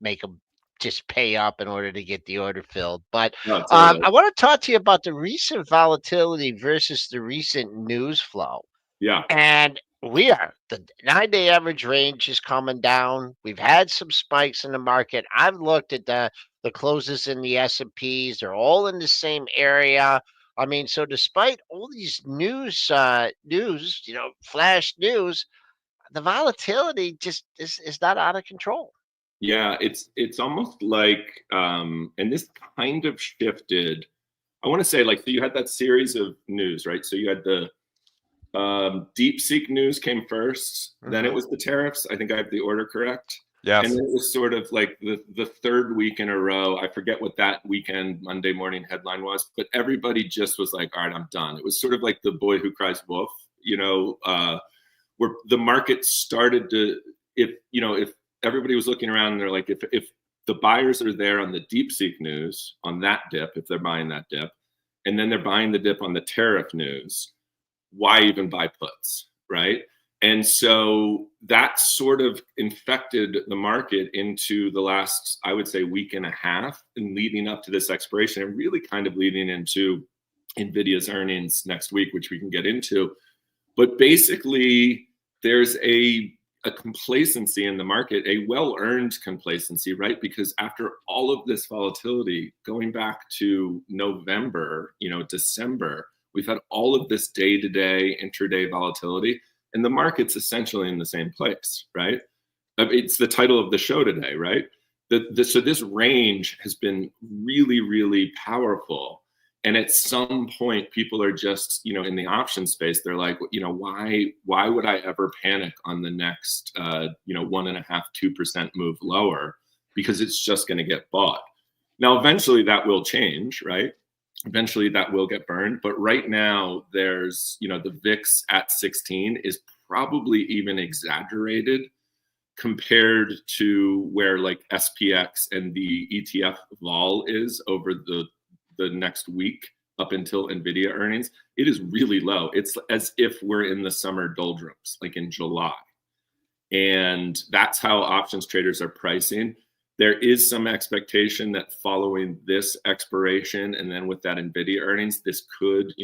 S3: just pay up in order to get the order filled. But I want to talk to you about the recent volatility versus the recent news flow.
S4: Yeah.
S3: And the 9-day average range is coming down. We've had some spikes in the market. I've looked at the closes in the S&Ps. They're all in the same area. I mean, so despite all these news, flash news, the volatility just is not out of control.
S4: Yeah, it's almost like, and this kind of shifted. I want to say, like, so you had that series of news, right? So you had the DeepSeek news came first, then it was the tariffs. I think I have the order correct.
S2: Yes.
S4: And then it was sort of like the third week in a row. I forget what that weekend Monday morning headline was, but everybody just was like, all right, I'm done. It was sort of like the boy who cries wolf, where the market started to, if everybody was looking around and they're like, if the buyers are there on the DeepSeek news, on that dip, if they're buying that dip, and then they're buying the dip on the tariff news, why even buy puts, right? And so that sort of infected the market into the last, I would say, week and a half, and leading up to this expiration, and really kind of leading into Nvidia's earnings next week, which we can get into. But basically, there's a complacency in the market, a well-earned complacency, right? Because after all of this volatility, going back to November, December, we've had all of this day-to-day, intraday volatility, and the market's essentially in the same place, right? It's the title of the show today, right? So this range has been really, really powerful. And at some point, people are just, in the option space, they're like, why would I ever panic on the next, 1.5%, 2% move lower? Because it's just going to get bought. Now, eventually that will change, right? Eventually that will get burned. But right now there's, the VIX at 16 is probably even exaggerated compared to where like SPX and the ETF vol is over the next week up until Nvidia earnings. It is really low. It's as if we're in the summer doldrums, like in July. And that's how options traders are pricing. There is some expectation that following this expiration and then with that Nvidia earnings, this could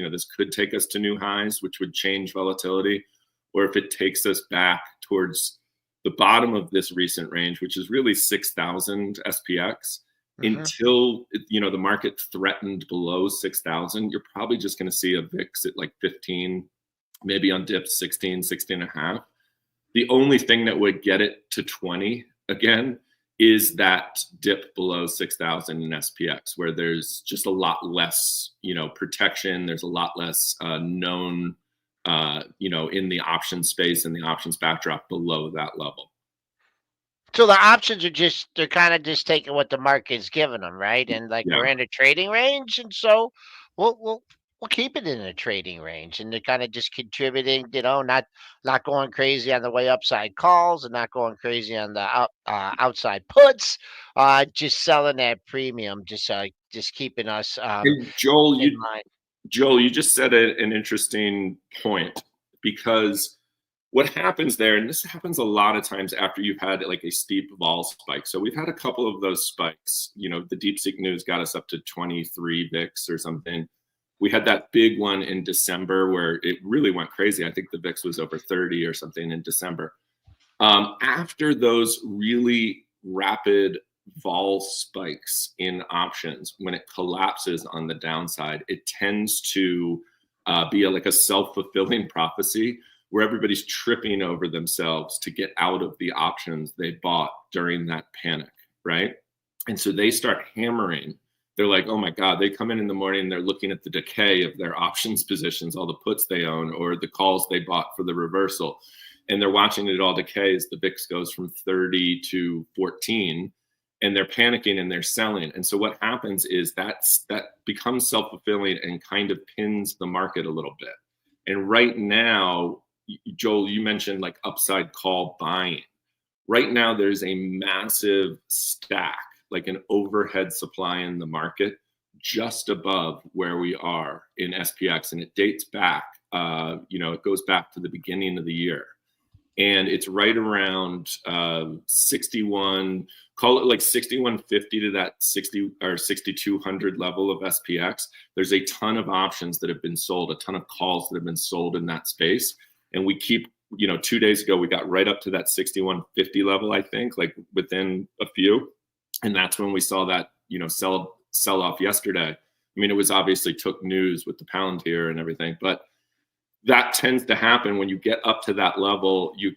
S4: take us to new highs, which would change volatility. Or if it takes us back towards the bottom of this recent range, which is really 6,000 SPX, until the market threatened below 6,000, you're probably just going to see a VIX at like 15, maybe on dips 16, 16 and a half. The only thing that would get it to 20 again is that dip below 6,000 in SPX, where there's just a lot less, protection. There's a lot less known, in the option space and the options backdrop below that level.
S3: So the options are they're kind of just taking what the market's giving them, right? And like we're in a trading range, and so we'll keep it in a trading range, and they're kind of just contributing, not going crazy on the way upside calls and not going crazy on the outside puts, just selling that premium, just keeping us
S4: and Joel,
S3: in line.
S4: Joel, you just said an interesting point, because what happens there, and this happens a lot of times after you've had like a steep vol spike. So we've had a couple of those spikes. The DeepSeek news got us up to 23 VIX or something. We had that big one in December where it really went crazy. I think the VIX was over 30 or something in December. After those really rapid vol spikes in options, when it collapses on the downside, it tends to be like a self-fulfilling prophecy where everybody's tripping over themselves to get out of the options they bought during that panic, right? And so they start hammering. They're like, oh my God, they come in the morning, they're looking at the decay of their options positions, all the puts they own, or the calls they bought for the reversal. And they're watching it all decay as the VIX goes from 30 to 14, and they're panicking and they're selling. And so what happens is that becomes self-fulfilling and kind of pins the market a little bit. And right now, Joel, you mentioned like upside call buying. Right now, there's a massive stack, like an overhead supply in the market just above where we are in SPX. And it dates back, it goes back to the beginning of the year. And it's right around 61, call it like 6150 to that 60 or 6200 level of SPX. There's a ton of options that have been sold, a ton of calls that have been sold in that space. And we keep, 2 days ago, we got right up to that 6150 level, I think, like within a few. And that's when we saw that, sell off yesterday. I mean, it was obviously took news with the Palantir and everything, but that tends to happen when you get up to that level. You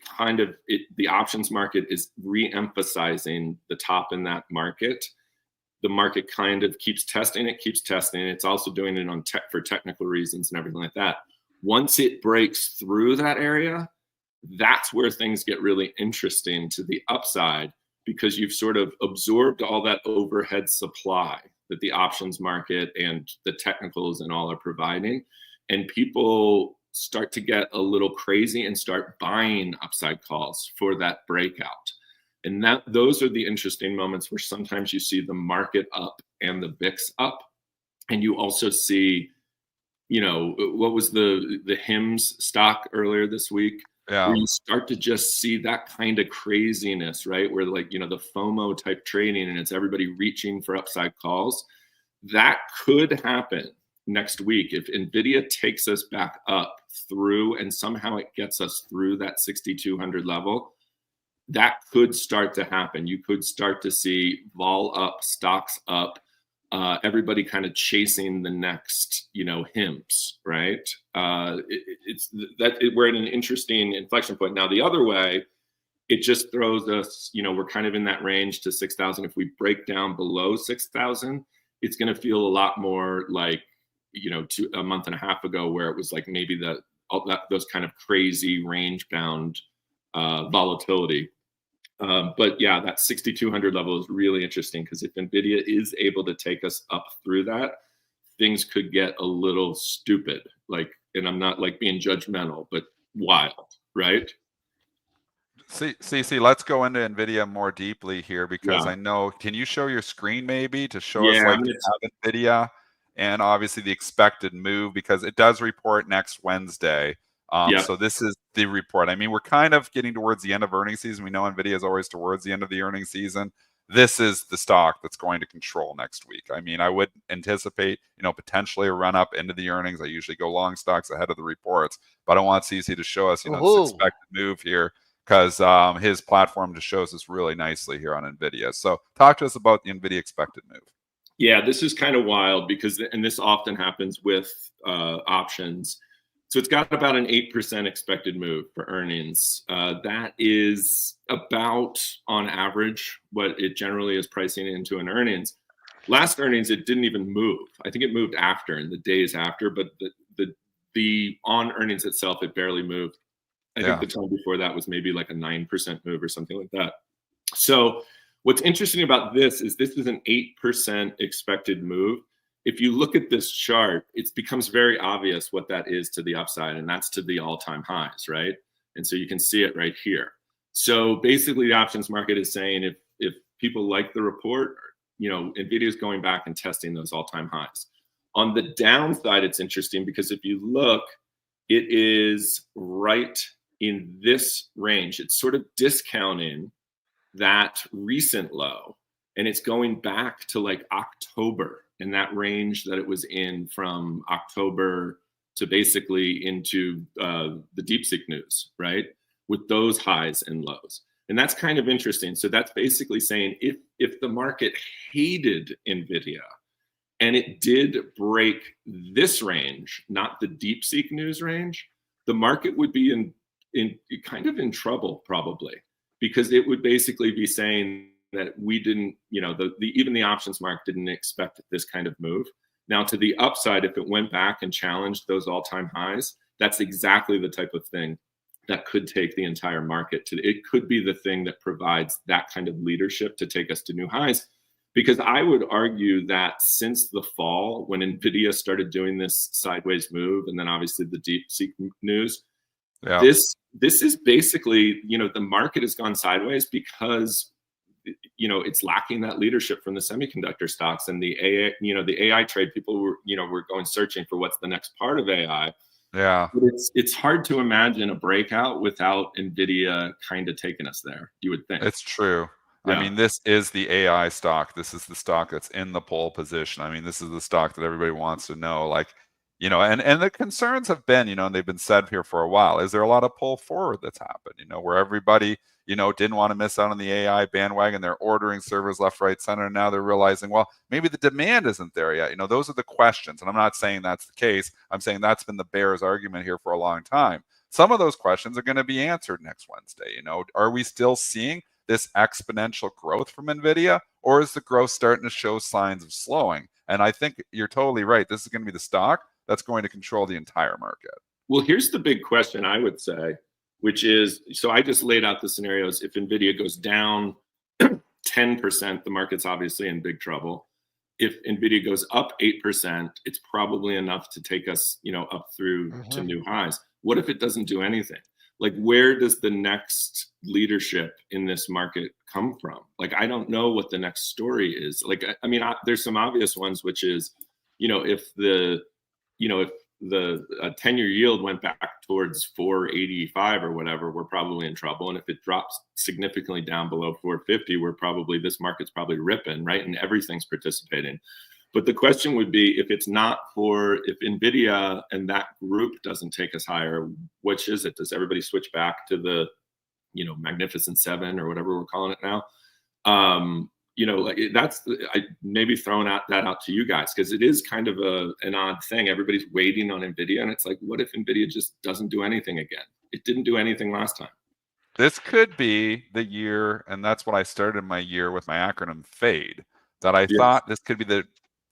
S4: the options market is re-emphasizing the top in that market. The market kind of keeps testing it. It's also doing it for technical reasons and everything like that. Once it breaks through that area, that's where things get really interesting to the upside, because you've sort of absorbed all that overhead supply that the options market and the technicals and all are providing. And people start to get a little crazy and start buying upside calls for that breakout. And those are the interesting moments where sometimes you see the market up and the VIX up. And you also see, what was the HIMS stock earlier this week?
S2: Yeah.
S4: Where you start to just see that kind of craziness, right? Where the FOMO type trading and it's everybody reaching for upside calls. That could happen next week if Nvidia takes us back up through and somehow it gets us through that 6,200 level. That could start to happen. You could start to see vol up, stocks up, everybody kind of chasing the next, HIMS, right? We're at an interesting inflection point. Now, the other way, it just throws us, we're kind of in that range to 6,000. If we break down below 6,000, it's going to feel a lot more like, a month and a half ago, where it was like maybe those kind of crazy range bound volatility. But yeah, that 6,200 level is really interesting, because if Nvidia is able to take us up through that, things could get a little stupid. And I'm not like being judgmental, but wild, right?
S2: CC, let's go into Nvidia more deeply here, because
S4: Yeah.
S2: I know, can you show your screen maybe to show us
S4: Yeah,
S2: like you have Nvidia and obviously the expected move, because it does report next Wednesday.
S4: Yeah.
S2: So this is the report. I mean, we're kind of getting towards the end of earnings season. We know Nvidia is always towards the end of the earnings season. This is the stock that's going to control next week. I mean, I would anticipate, potentially a run up into the earnings. I usually go long stocks ahead of the reports, but I want CC to show us, this expected move here, because his platform just shows us really nicely here on Nvidia. So talk to us about the Nvidia expected move.
S4: Yeah, this is kind of wild, because, and this often happens with options. So it's got about an 8% expected move for earnings. That is about, on average, what it generally is pricing into an earnings. Last earnings, it didn't even move. I think it moved after, in the days after, but the on earnings itself, it barely moved. I think the time before that was maybe like a 9% move or something like that. So what's interesting about this is an 8% expected move. If you look at this chart, it becomes very obvious what that is to the upside, and that's to the all-time highs, right? And so you can see it right here. So basically, the options market is saying if people like the report, Nvidia is going back and testing those all-time highs. On the downside, it's interesting, because if you look, it is right in this range. It's sort of discounting that recent low, and it's going back to like October, and that range that it was in from October to basically into the DeepSeek news, right? With those highs and lows. And that's kind of interesting. So that's basically saying if the market hated Nvidia and it did break this range, not the DeepSeek news range, the market would be in kind of in trouble, probably, because it would basically be saying that we didn't, even the options market didn't expect this kind of move. Now, to the upside, if it went back and challenged those all-time highs, that's exactly the type of thing that could take the entire market to. It could be the thing that provides that kind of leadership to take us to new highs. Because I would argue that since the fall, when Nvidia started doing this sideways move, and then obviously the DeepSeek news, this is basically, the market has gone sideways because it's lacking that leadership from the semiconductor stocks and the AI trade. People were going searching for what's the next part of AI.
S2: Yeah,
S4: but it's hard to imagine a breakout without Nvidia kind of taking us there, you would think.
S2: It's true. Yeah. I mean, this is the AI stock. This is the stock that's in the pole position. I mean, this is the stock that everybody wants to know. Like, and the concerns have been, and they've been said here for a while. Is there a lot of pull forward that's happened? Where everybody, didn't want to miss out on the AI bandwagon. They're ordering servers left, right, center. And now they're realizing, well, maybe the demand isn't there yet. Those are the questions. And I'm not saying that's the case. I'm saying that's been the bear's argument here for a long time. Some of those questions are going to be answered next Wednesday. Are we still seeing this exponential growth from Nvidia, or is the growth starting to show signs of slowing? And I think you're totally right. This is going to be the stock that's going to control the entire market.
S4: Well, here's the big question, I would say, which is, so I just laid out the scenarios. If Nvidia goes down 10%, the market's obviously in big trouble. If Nvidia goes up 8%, it's probably enough to take us, up through to new highs. What if it doesn't do anything? Like, where does the next leadership in this market come from? Like, I don't know what the next story is. Like, I mean, there's some obvious ones, which is, if the 10-year yield went back towards 485 or whatever, we're probably in trouble. And if it drops significantly down below 450, this market's probably ripping, right? And everything's participating. But the question would be, if Nvidia and that group doesn't take us higher, which is it? Does everybody switch back to the, Magnificent Seven or whatever we're calling it now? I maybe throwing that out to you guys, because it is kind of an odd thing. Everybody's waiting on Nvidia, and it's like, what if Nvidia just doesn't do anything again? It didn't do anything last time.
S2: This could be the year, and that's what I started my year with my acronym FADE, that I thought this could be the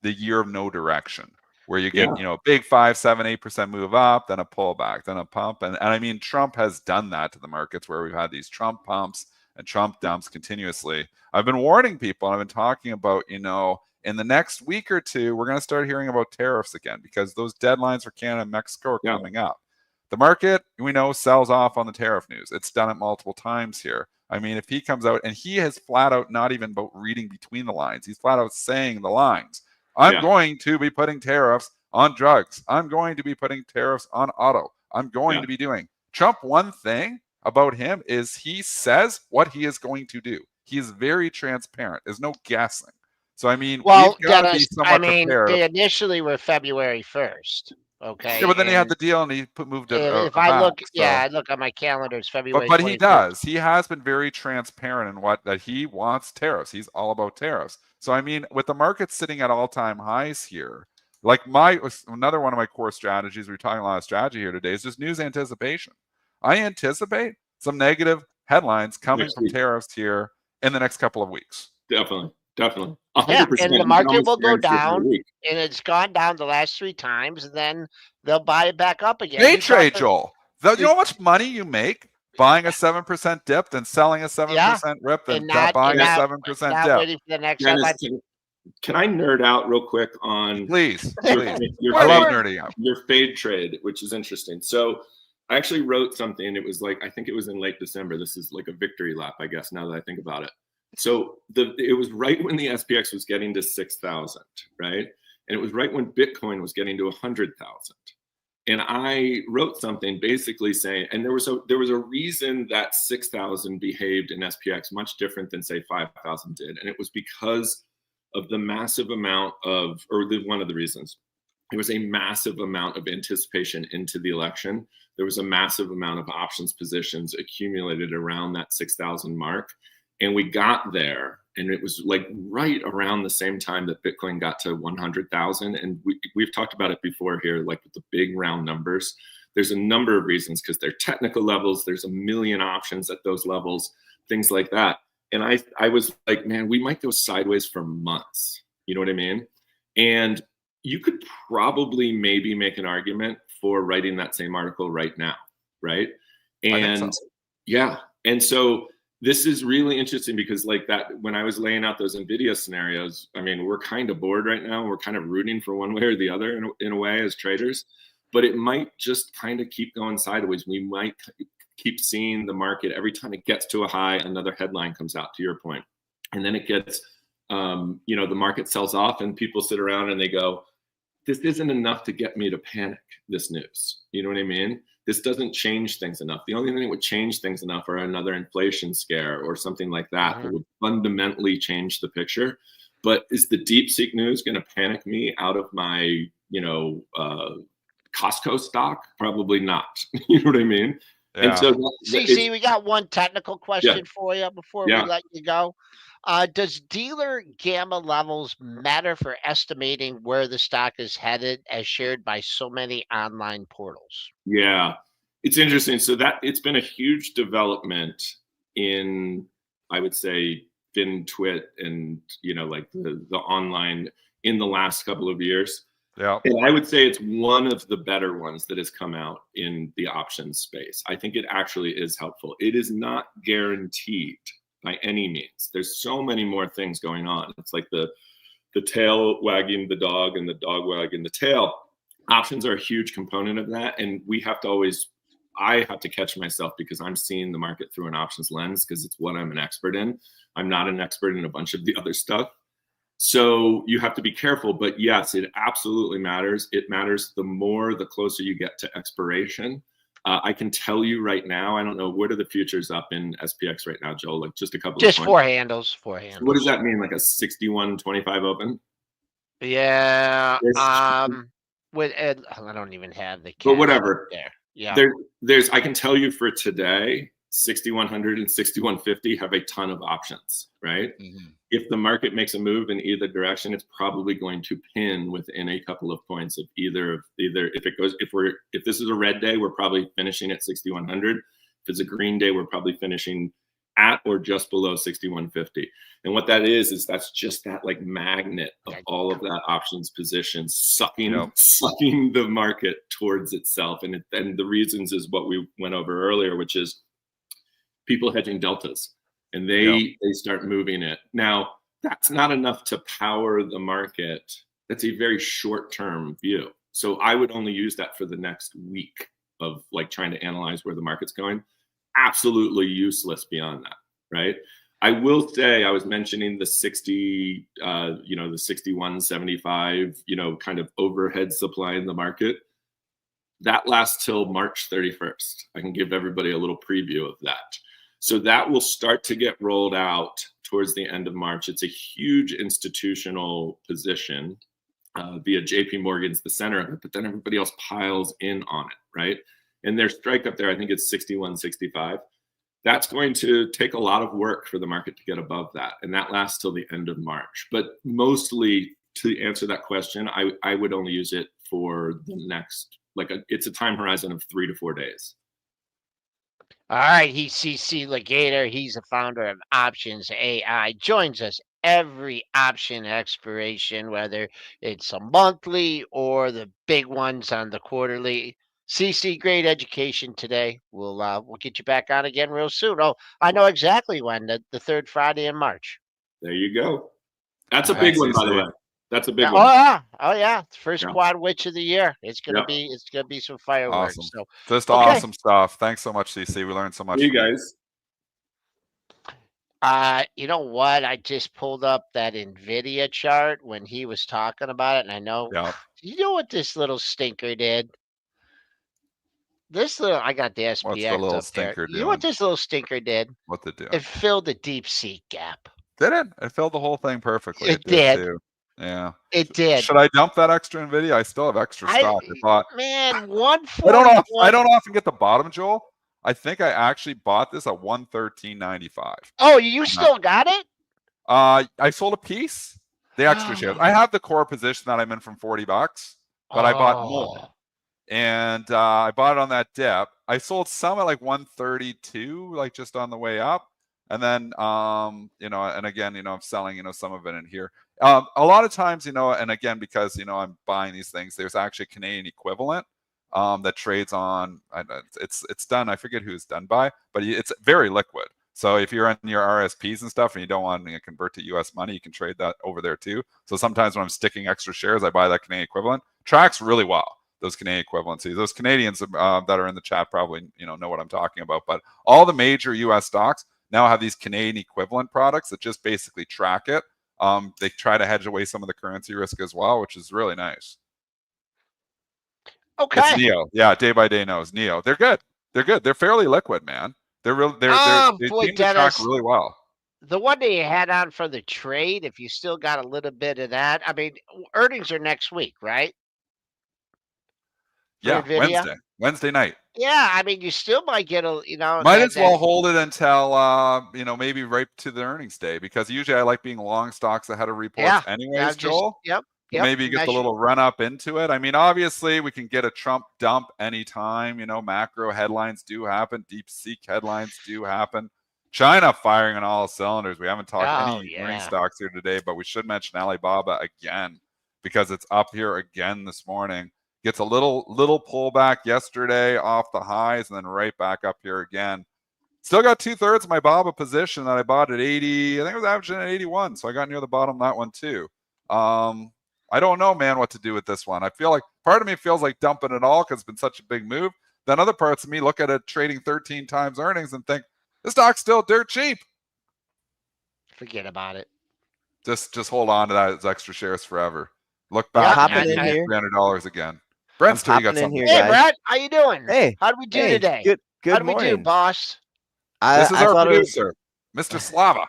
S2: year of no direction, where you get, a big 5, 7, 8% move up, then a pullback, then a pump. And I mean, Trump has done that to the markets where we've had these Trump pumps and Trump dumps continuously. I've been warning people, and I've been talking about, in the next week or two, we're going to start hearing about tariffs again, because those deadlines for Canada and Mexico are coming up. The market, we know, sells off on the tariff news. It's done it multiple times here. I mean, if he comes out, and he has flat out not even about reading between the lines, he's flat out saying the lines. I'm going to be putting tariffs on drugs. I'm going to be putting tariffs on auto. I'm going to be doing. Trump, one thing about him is he says what he is going to do. He is very transparent. There's no guessing. So, I mean,
S3: well,
S2: we've got to be
S3: Dennis,
S2: somewhat prepared.
S3: they initially were February 1st. Okay.
S2: Yeah, but then he had the deal, and he moved it.
S3: If I look, I look on my calendar, it's February.
S2: But he does. He has been very transparent in that he wants tariffs. He's all about tariffs. So I mean, with the market sitting at all-time highs here, like another one of my core strategies, we're talking a lot of strategy here today, is just news anticipation. I anticipate some negative headlines coming from tariffs here in the next couple of weeks.
S4: Definitely. 100%.
S3: And the market will go down, and it's gone down the last 3 times, and then they'll buy it back up again.
S2: Day trade, Joel. You know how much money you make buying a 7% dip, then selling a 7% rip, then buying a 7% dip?
S3: Waiting for the next
S4: can I nerd out real quick on
S2: please.
S4: I
S2: love nerding out.
S4: Your fade trade, which is interesting. So I actually wrote something. It was I think it was in late December. This is like a victory lap, I guess, now that I think about it. So it was right when the SPX was getting to 6,000, right? And it was right when Bitcoin was getting to 100,000. And I wrote something basically saying, and there was a reason that 6,000 behaved in SPX much different than say 5,000 did. And it was because of the massive amount of, one of the reasons, there was a massive amount of anticipation into the election. There was a massive amount of options positions accumulated around that 6,000 mark. And we got there, and it was like right around the same time that Bitcoin got to 100,000. And we've talked about it before here, like with the big round numbers. There's a number of reasons, because they're technical levels. There's a million options at those levels, things like that. And I was like, man, we might go sideways for months. You know what I mean? And you could probably maybe make an argument for writing that same article right now, right? And and so this is really interesting, because like that, when I was laying out those Nvidia scenarios, I mean, we're kind of bored right now. We're kind of rooting for one way or the other in a way as traders, but it might just kind of keep going sideways. We might keep seeing the market every time it gets to a high, another headline comes out, to your point. And then it gets, the market sells off, and people sit around and they go, this isn't enough to get me to panic, this news. You know what I mean? This doesn't change things enough. The only thing that would change things enough are another inflation scare or something like that that would fundamentally change the picture. But is the DeepSeek news going to panic me out of my, Costco stock? Probably not. You know what I mean?
S2: Yeah.
S4: And so,
S3: CC, we got one technical question for you before we let you go. Does dealer gamma levels matter for estimating where the stock is headed, as shared by so many online portals?
S4: Yeah, it's interesting. So it's been a huge development in, I would say, FinTwit and, like the online in the last couple of years.
S2: Yeah.
S4: And I would say it's one of the better ones that has come out in the options space. I think it actually is helpful. It is not guaranteed by any means. There's so many more things going on. It's like the tail wagging the dog and the dog wagging the tail. Options are a huge component of that. And I have to catch myself, because I'm seeing the market through an options lens, because it's what I'm an expert in. I'm not an expert in a bunch of the other stuff. So you have to be careful, but yes, it absolutely matters. It matters the closer you get to expiration. I can tell you right now, I don't know, what are the futures up in SPX right now, Joel? Like just a couple of points.
S3: Four handles.
S4: What does that mean? Like a 61.25 open?
S3: Yeah. I don't even have the cash.
S4: But whatever.
S3: There. Yeah.
S4: I can tell you for today, 6,100 and 6,150 have a ton of options, right? Mm-hmm. If the market makes a move in either direction, it's probably going to pin within a couple of points of either if this is a red day, we're probably finishing at 6,100. If it's a green day, we're probably finishing at or just below 61.50. And what that is that's just that like magnet of all of that options position sucking the market towards itself. And the reasons is what we went over earlier, which is people hedging deltas, and they start moving it. Now, that's not enough to power the market. That's a very short-term view. So I would only use that for the next week of like trying to analyze where the market's going. Absolutely useless beyond that, right? I will say I was mentioning the 60, the 61.75, kind of overhead supply in the market. That lasts till March 31st. I can give everybody a little preview of that. So that will start to get rolled out towards the end of March. It's a huge institutional position via JP Morgan's the center of it, but then everybody else piles in on it, right? And their strike up there, I think it's 61.65. That's going to take a lot of work for the market to get above that. And that lasts till the end of March. But mostly to answer that question, I would only use it for the next, it's a time horizon of 3 to 4 days.
S3: All right, he's CC Lagator. He's the founder of Options AI. Joins us every option expiration, whether it's a monthly or the big ones on the quarterly. CC, great education today. We'll get you back on again real soon. Oh, I know exactly when, the third Friday in March.
S4: There you go. That's a big one, by the way. That's a big one.
S3: Oh yeah. First quad witch of the year. It's gonna be some fireworks.
S2: Awesome.
S3: So
S2: just awesome stuff. Thanks so much, CC. We learned so much.
S4: You guys.
S3: You know what? I just pulled up that Nvidia chart when he was talking about it, and I know you know what this little stinker did? I got the SPX
S2: What's the little
S3: up there.
S2: stinker
S3: You know what this little stinker did?
S2: What did it do?
S3: It filled the deep sea gap.
S2: Did it? It filled the whole thing perfectly.
S3: It did.
S2: Too. Yeah.
S3: It did.
S2: Should I dump that extra Nvidia? I still have extra stock. I thought,
S3: man, 141.
S2: I don't often get the bottom, Joel. I think I actually bought this at 113.95.
S3: Oh, you still got it?
S2: I sold a piece. The extra shares. I have the core position that I'm in from $40, but I bought more. And I bought it on that dip. I sold some at like 132, like just on the way up. And then, and again, I'm selling, some of it in here. A lot of times, and again, because, I'm buying these things, there's actually a Canadian equivalent that trades on, it's done, I forget who it's done by, but it's very liquid. So if you're on your RSPs and stuff and you don't want to convert to US money, you can trade that over there too. So sometimes when I'm sticking extra shares, I buy that Canadian equivalent. Tracks really well, those Canadian equivalencies. Those Canadians that are in the chat probably, know what I'm talking about. But all the major US stocks now have these Canadian equivalent products that just basically track it. They try to hedge away some of the currency risk as well, which is really nice.
S3: Okay.
S2: It's Neo. Yeah, day by day knows Neo. They're good. They're good. They're fairly liquid, man. They seem to track really well.
S3: The one that you had on for the trade, if you still got a little bit of that, I mean, earnings are next week, right?
S2: Yeah, Wednesday night.
S3: Yeah, I mean, you still might get
S2: might as well hold it until maybe right to the earnings day, because usually I like being long stocks ahead of reports anyways, Joel.
S3: Yep.
S2: Maybe you get the little run up into it. I mean, obviously we can get a Trump dump anytime, macro headlines do happen, deep seek headlines do happen. China firing on all cylinders. We haven't talked any earnings stocks here today, but we should mention Alibaba again, because it's up here again this morning. Gets a little pullback yesterday off the highs and then right back up here again. Still got 2/3 of my BABA position that I bought at 80. I think it was averaging at 81. So I got near the bottom of that one too. I don't know, man, what to do with this one. I feel like part of me feels like dumping it all because it's been such a big move. Then other parts of me look at it trading 13 times earnings and think, this stock's still dirt cheap.
S3: Forget about it.
S2: Just hold on to that as extra shares forever. Look back and $300 again. Brent's still got something.
S3: Hey, Brett, how you doing?
S1: Hey,
S3: how did we do today?
S1: Good
S3: morning. How did we do, boss?
S2: This is our producer, Mr. Slava.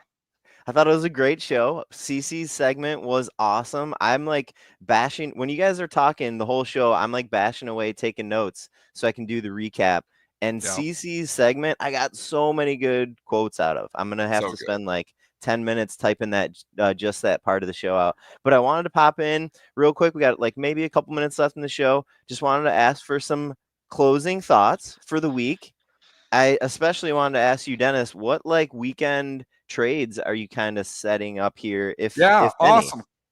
S1: I thought it was a great show. CC's segment was awesome. I'm like bashing when you guys are talking the whole show. I'm like bashing away, taking notes so I can do the recap. And CC's segment, I got so many good quotes out of. I'm gonna have to spend like 10 minutes typing that just that part of the show out. But I wanted to pop in real quick. We got like maybe a couple minutes left in the show. Just wanted to ask for some closing thoughts for the week. I especially wanted to ask you, Dennis, what like weekend trades are you kind of setting up here, if any?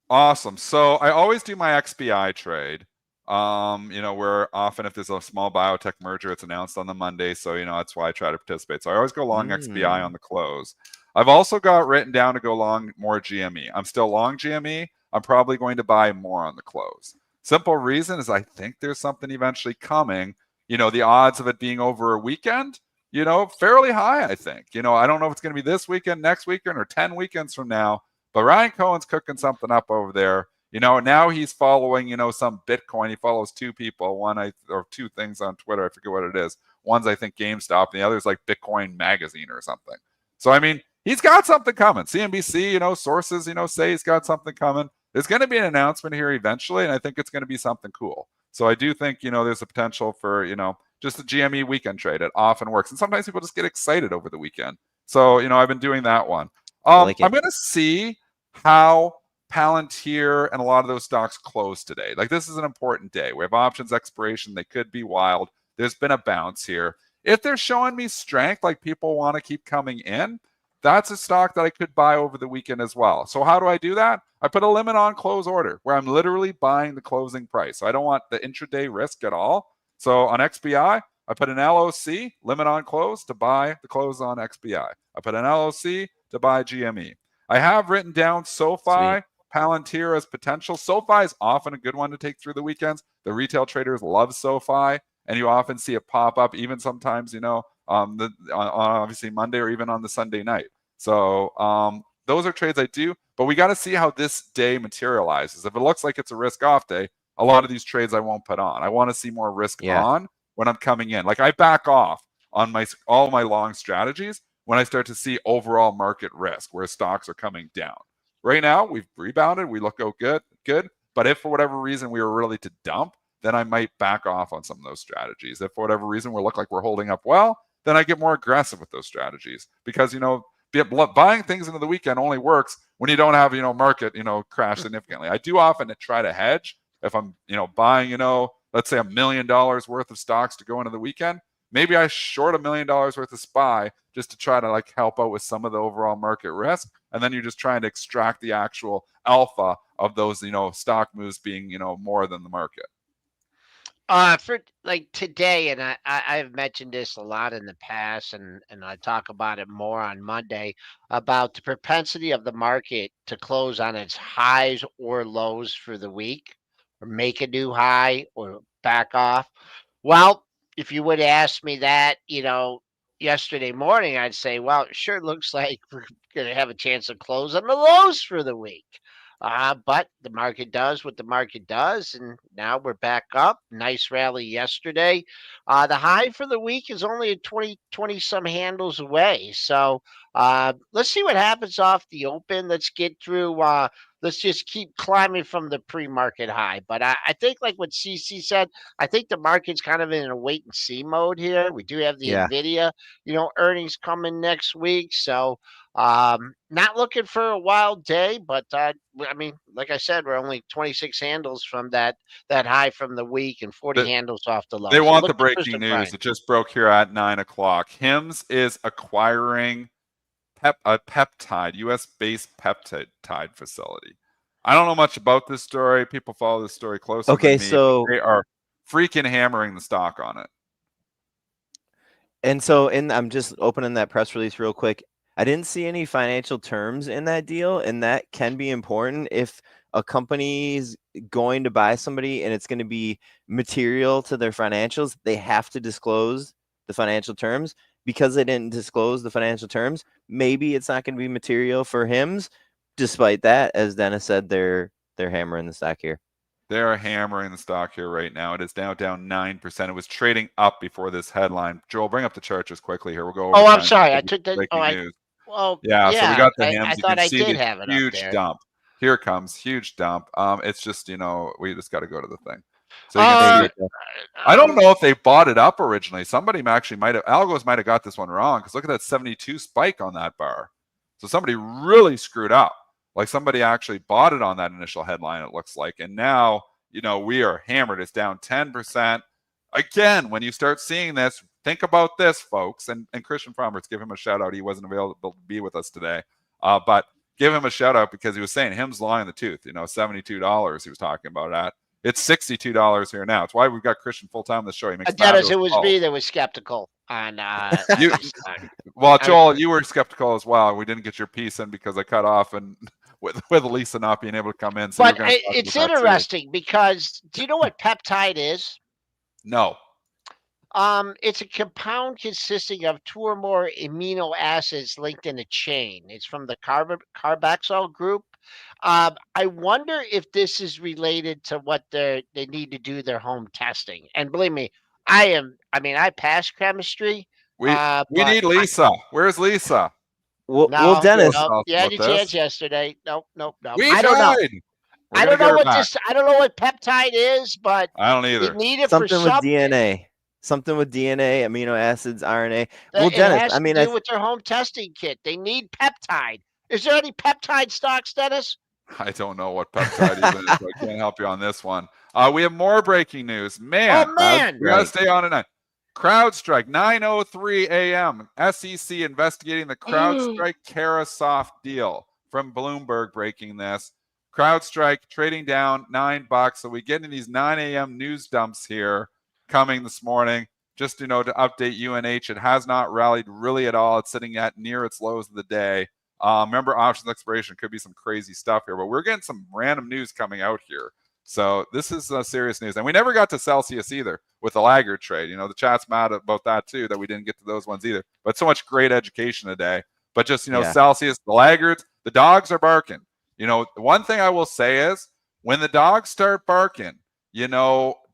S2: Awesome. So I always do my XBI trade. Where often if there's a small biotech merger, it's announced on the Monday. So, that's why I try to participate. So I always go long XBI on the close. I've also got written down to go long more GME. I'm still long GME. I'm probably going to buy more on the close. Simple reason is I think there's something eventually coming. The odds of it being over a weekend, fairly high, I think. I don't know if it's going to be this weekend, next weekend, or 10 weekends from now. But Ryan Cohen's cooking something up over there. Now he's following, some Bitcoin. He follows two people, or two things on Twitter. I forget what it is. One's, I think, GameStop, and the other's like Bitcoin Magazine or something. So, I mean, he's got something coming. CNBC, sources, say he's got something coming. There's going to be an announcement here eventually, and I think it's going to be something cool. So I do think, there's a potential for, just the GME weekend trade. It often works. And sometimes people just get excited over the weekend. So, I've been doing that one. I'm going to see how Palantir and a lot of those stocks close today. Like, this is an important day. We have options expiration. They could be wild. There's been a bounce here. If they're showing me strength, like people want to keep coming in, that's a stock that I could buy over the weekend as well. So how do I do that? I put a limit on close order where I'm literally buying the closing price. So I don't want the intraday risk at all. So on XBI, I put an LOC, limit on close, to buy the close on XBI. I put an LOC to buy GME. I have written down SoFi, Palantir as potential. SoFi is often a good one to take through the weekends. The retail traders love SoFi, and you often see it pop up, even sometimes, on obviously Monday or even on the Sunday night. So those are trades I do, but we got to see how this day materializes. If it looks like it's a risk-off day, a lot of these trades I won't put on. I want to see more risk on when I'm coming in. Like, I back off on all my long strategies when I start to see overall market risk where stocks are coming down. Right now, we've rebounded. We look good. But if for whatever reason we were really to dump, then I might back off on some of those strategies. If for whatever reason we look like we're holding up well, then I get more aggressive with those strategies. Because, buying things into the weekend only works when you don't have, market, crash significantly. I do often try to hedge. If I'm, buying, let's say $1 million worth of stocks to go into the weekend, maybe I short $1 million worth of SPY just to try to help out with some of the overall market risk. And then you're just trying to extract the actual alpha of those, stock moves being, more than the market.
S3: For like today, and I've mentioned this a lot in the past, and I talk about it more on Monday, about the propensity of the market to close on its highs or lows for the week, or make a new high or back off. Well, if you would ask me that, yesterday morning, I'd say, well, it sure looks like we're going to have a chance to close on the lows for the week. But the market does what the market does, and now we're back up. Nice rally yesterday. The high for the week is only 20 some handles away. So let's see what happens off the open. Let's get through. Let's just keep climbing from the pre-market high. But I think, like what CC said, I think the market's kind of in a wait and see mode here. We do have the Nvidia, earnings coming next week. So not looking for a wild day, but I mean, like I said, we're only 26 handles from that high from the week and 40 handles off the low.
S2: They want the breaking news. It just broke here at 9 o'clock. Hims is acquiring a peptide, U.S.-based peptide facility. I don't know much about this story. People follow this story closely.
S1: Okay, so
S2: they are freaking hammering the stock on it.
S1: And so, I'm just opening that press release real quick. I didn't see any financial terms in that deal, and that can be important if a company's going to buy somebody and it's going to be material to their financials. They have to disclose the financial terms. Because they didn't disclose the financial terms, maybe it's not going to be material for Hims. Despite that, as Dennis said, they're hammering the stock here.
S2: They're hammering the stock here right now. It is now down 9%. It was trading up before this headline. Joel, bring up the chart just quickly here. We'll go over.
S3: Oh, I'm sorry. I took that.
S2: News.
S3: Well,
S2: yeah. So we got the Hims.
S3: I thought I did have it.
S2: Huge
S3: up there.
S2: dump. Here it comes. Huge dump. It's just, we just got to go to the thing. So you can see it. I don't know if they bought it up originally. Somebody actually Algos might have got this one wrong, because look at that 72 spike on that bar. So somebody really screwed up. Like, somebody actually bought it on that initial headline, it looks like. And now, we are hammered. It's down 10%. Again, when you start seeing this, think about this, folks. And Christian Fromhertz, give him a shout out. He wasn't available to be with us today, but give him a shout out because he was saying him's long in the tooth. $72 he was talking about that. It's $62 here now. It's why we've got Christian full time on the show. He makes
S3: Dennis, it was me that was skeptical on.
S2: Well, Joel, you were skeptical as well. We didn't get your piece in because I cut off and with Lisa not being able to come in. So
S3: but it's interesting because do you know what peptide is?
S2: No.
S3: It's a compound consisting of 2 or more amino acids linked in a chain. It's from the carboxyl group. I wonder if this is related to what they need to do their home testing. And believe me, I passed chemistry.
S2: We need Lisa. Where's Lisa?
S1: Well, Dennis.
S3: You had your chance yesterday. Nope.
S2: I don't know.
S3: I don't know what peptide is, but
S2: I don't either.
S3: They need it
S1: something
S3: for
S1: with DNA. Something with DNA, amino acids, RNA. Well,
S3: it
S1: Dennis,
S3: has to do with their home testing kit. They need peptide. Is there any peptide stocks, Dennis?
S2: I don't know what peptide even is, so I can't help you on this one. We have more breaking news. Man, we gotta stay on tonight. CrowdStrike, 9:03 a.m. SEC investigating the CrowdStrike Carasoft deal. From Bloomberg breaking this. CrowdStrike trading down $9. So we get in these 9 a.m. news dumps here coming this morning. Just to update UNH, it has not rallied really at all. It's sitting at near its lows of the day. Remember, options expiration could be some crazy stuff here, but we're getting some random news coming out here. So this is serious news. And we never got to Celsius either with the laggard trade. The chat's mad about that too, that we didn't get to those ones either. But so much great education today. But just, Celsius, the laggards, the dogs are barking. The one thing I will say is when the dogs start barking,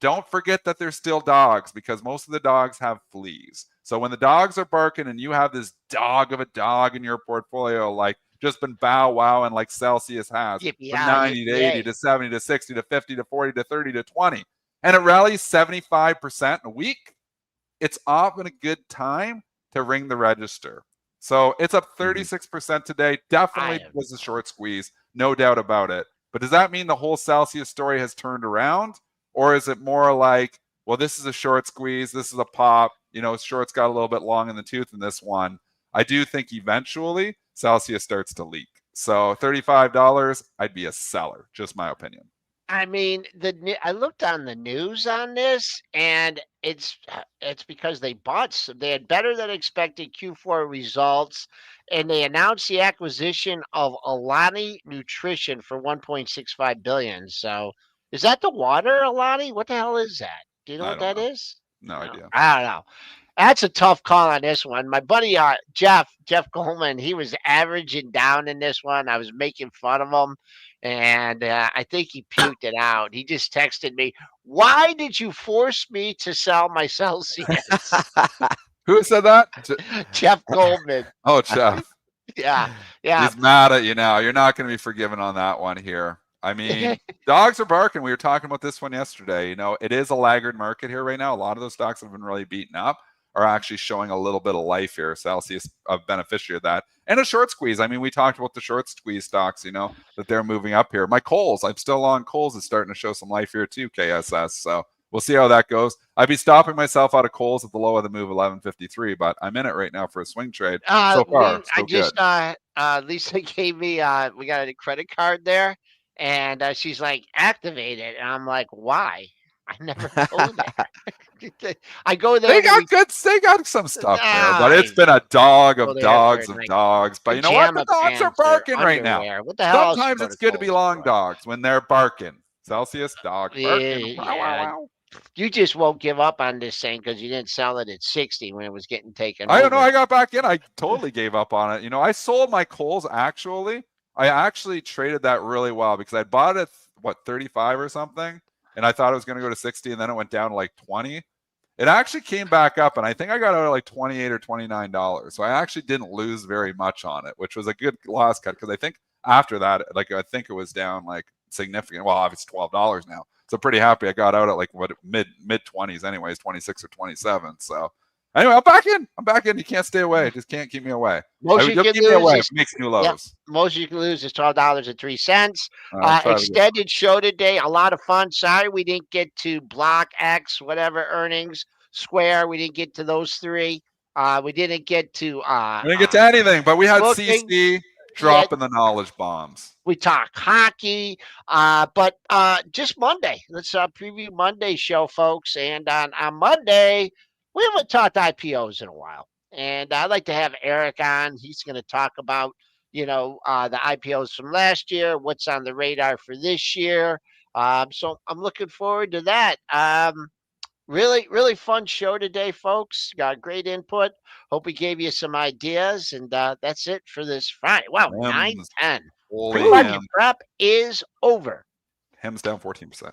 S2: don't forget that they're still dogs because most of the dogs have fleas. So when the dogs are barking and you have this dog of a dog in your portfolio, like just been bow wowing like Celsius has from 90 to 80 to 70 to 60 to 50 to 40 to 30 to 20, and it rallies 75% in a week, it's often a good time to ring the register. So it's up 36% today. Definitely was a short squeeze, no doubt about it. But does that mean the whole Celsius story has turned around? Or is it more like, well, this is a short squeeze, this is a pop, shorts got a little bit long in the tooth in this one. I do think eventually Celsius starts to leak. So $35, I'd be a seller, just my opinion.
S3: I mean, I looked on the news on this, and it's because they had better than expected Q4 results, and they announced the acquisition of Alani Nutrition for $1.65 billion. So, is that the water, Alani? What the hell is that? Do you know what that is?
S2: No idea.
S3: I don't know. That's a tough call on this one. My buddy Jeff Goldman, he was averaging down in this one. I was making fun of him, and I think he puked it out. He just texted me, "Why did you force me to sell my Celsius?"
S2: Who said that?
S3: Jeff Goldman.
S2: Oh, Jeff.
S3: Yeah.
S2: He's mad at you now. You're not going to be forgiven on that one here. I mean, dogs are barking. We were talking about this one yesterday. It is a laggard market here right now. A lot of those stocks have been really beaten up are actually showing a little bit of life here. Celsius, a beneficiary of that. And a short squeeze. I mean, we talked about the short squeeze stocks, that they're moving up here. My Kohl's, I'm still on Kohl's, is starting to show some life here too, KSS. So we'll see how that goes. I'd be stopping myself out of Kohl's at the low of the move, 1153, but I'm in it right now for a swing trade. So far,
S3: Lisa gave me, we got a credit card there, and she's like, activate it. And I'm like, why? I never go there. I go there.
S2: They got some stuff there, but it's been a dog of dogs of dogs. But you know what? The dogs are barking right now.
S3: What the hell?
S2: Sometimes it's good to be long dogs when they're barking. Celsius dog barking.
S3: Yeah. Wow. You just won't give up on this thing because you didn't sell it at 60 when it was getting taken.
S2: I don't know. I got back in. I totally gave up on it. I sold my Kohl's actually. I actually traded that really well because I bought it at 35 or something. And I thought it was going to go to 60, and then it went down to like 20. It actually came back up, and I think I got out at like $28 or $29. So I actually didn't lose very much on it, which was a good loss cut because I think after that, I think it was down like significant. Well, obviously $12 now. So pretty happy I got out at like mid 20s anyways, 26 or 27. So anyway, I'm back in. You can't stay away. Just can't keep me away.
S3: Most you can lose
S2: makes new lows.
S3: Yeah, most you can lose is $12.03. Extended show today. A lot of fun. Sorry we didn't get to Block X, whatever earnings. Square. We didn't get to those three. We didn't get to.
S2: We didn't get to anything, but we had
S3: looking.
S2: CC dropping the knowledge bombs.
S3: We talk hockey, but just Monday. Let's preview Monday's show, folks. And on Monday, we haven't talked IPOs in a while. And I'd like to have Eric on. He's going to talk about, the IPOs from last year, what's on the radar for this year. So I'm looking forward to that. Really, really fun show today, folks. Got great input. Hope we gave you some ideas. And that's it for this Friday. Wow, 9:10.
S2: Holy
S3: Pre-market prep is over.
S2: Hem's down 14%.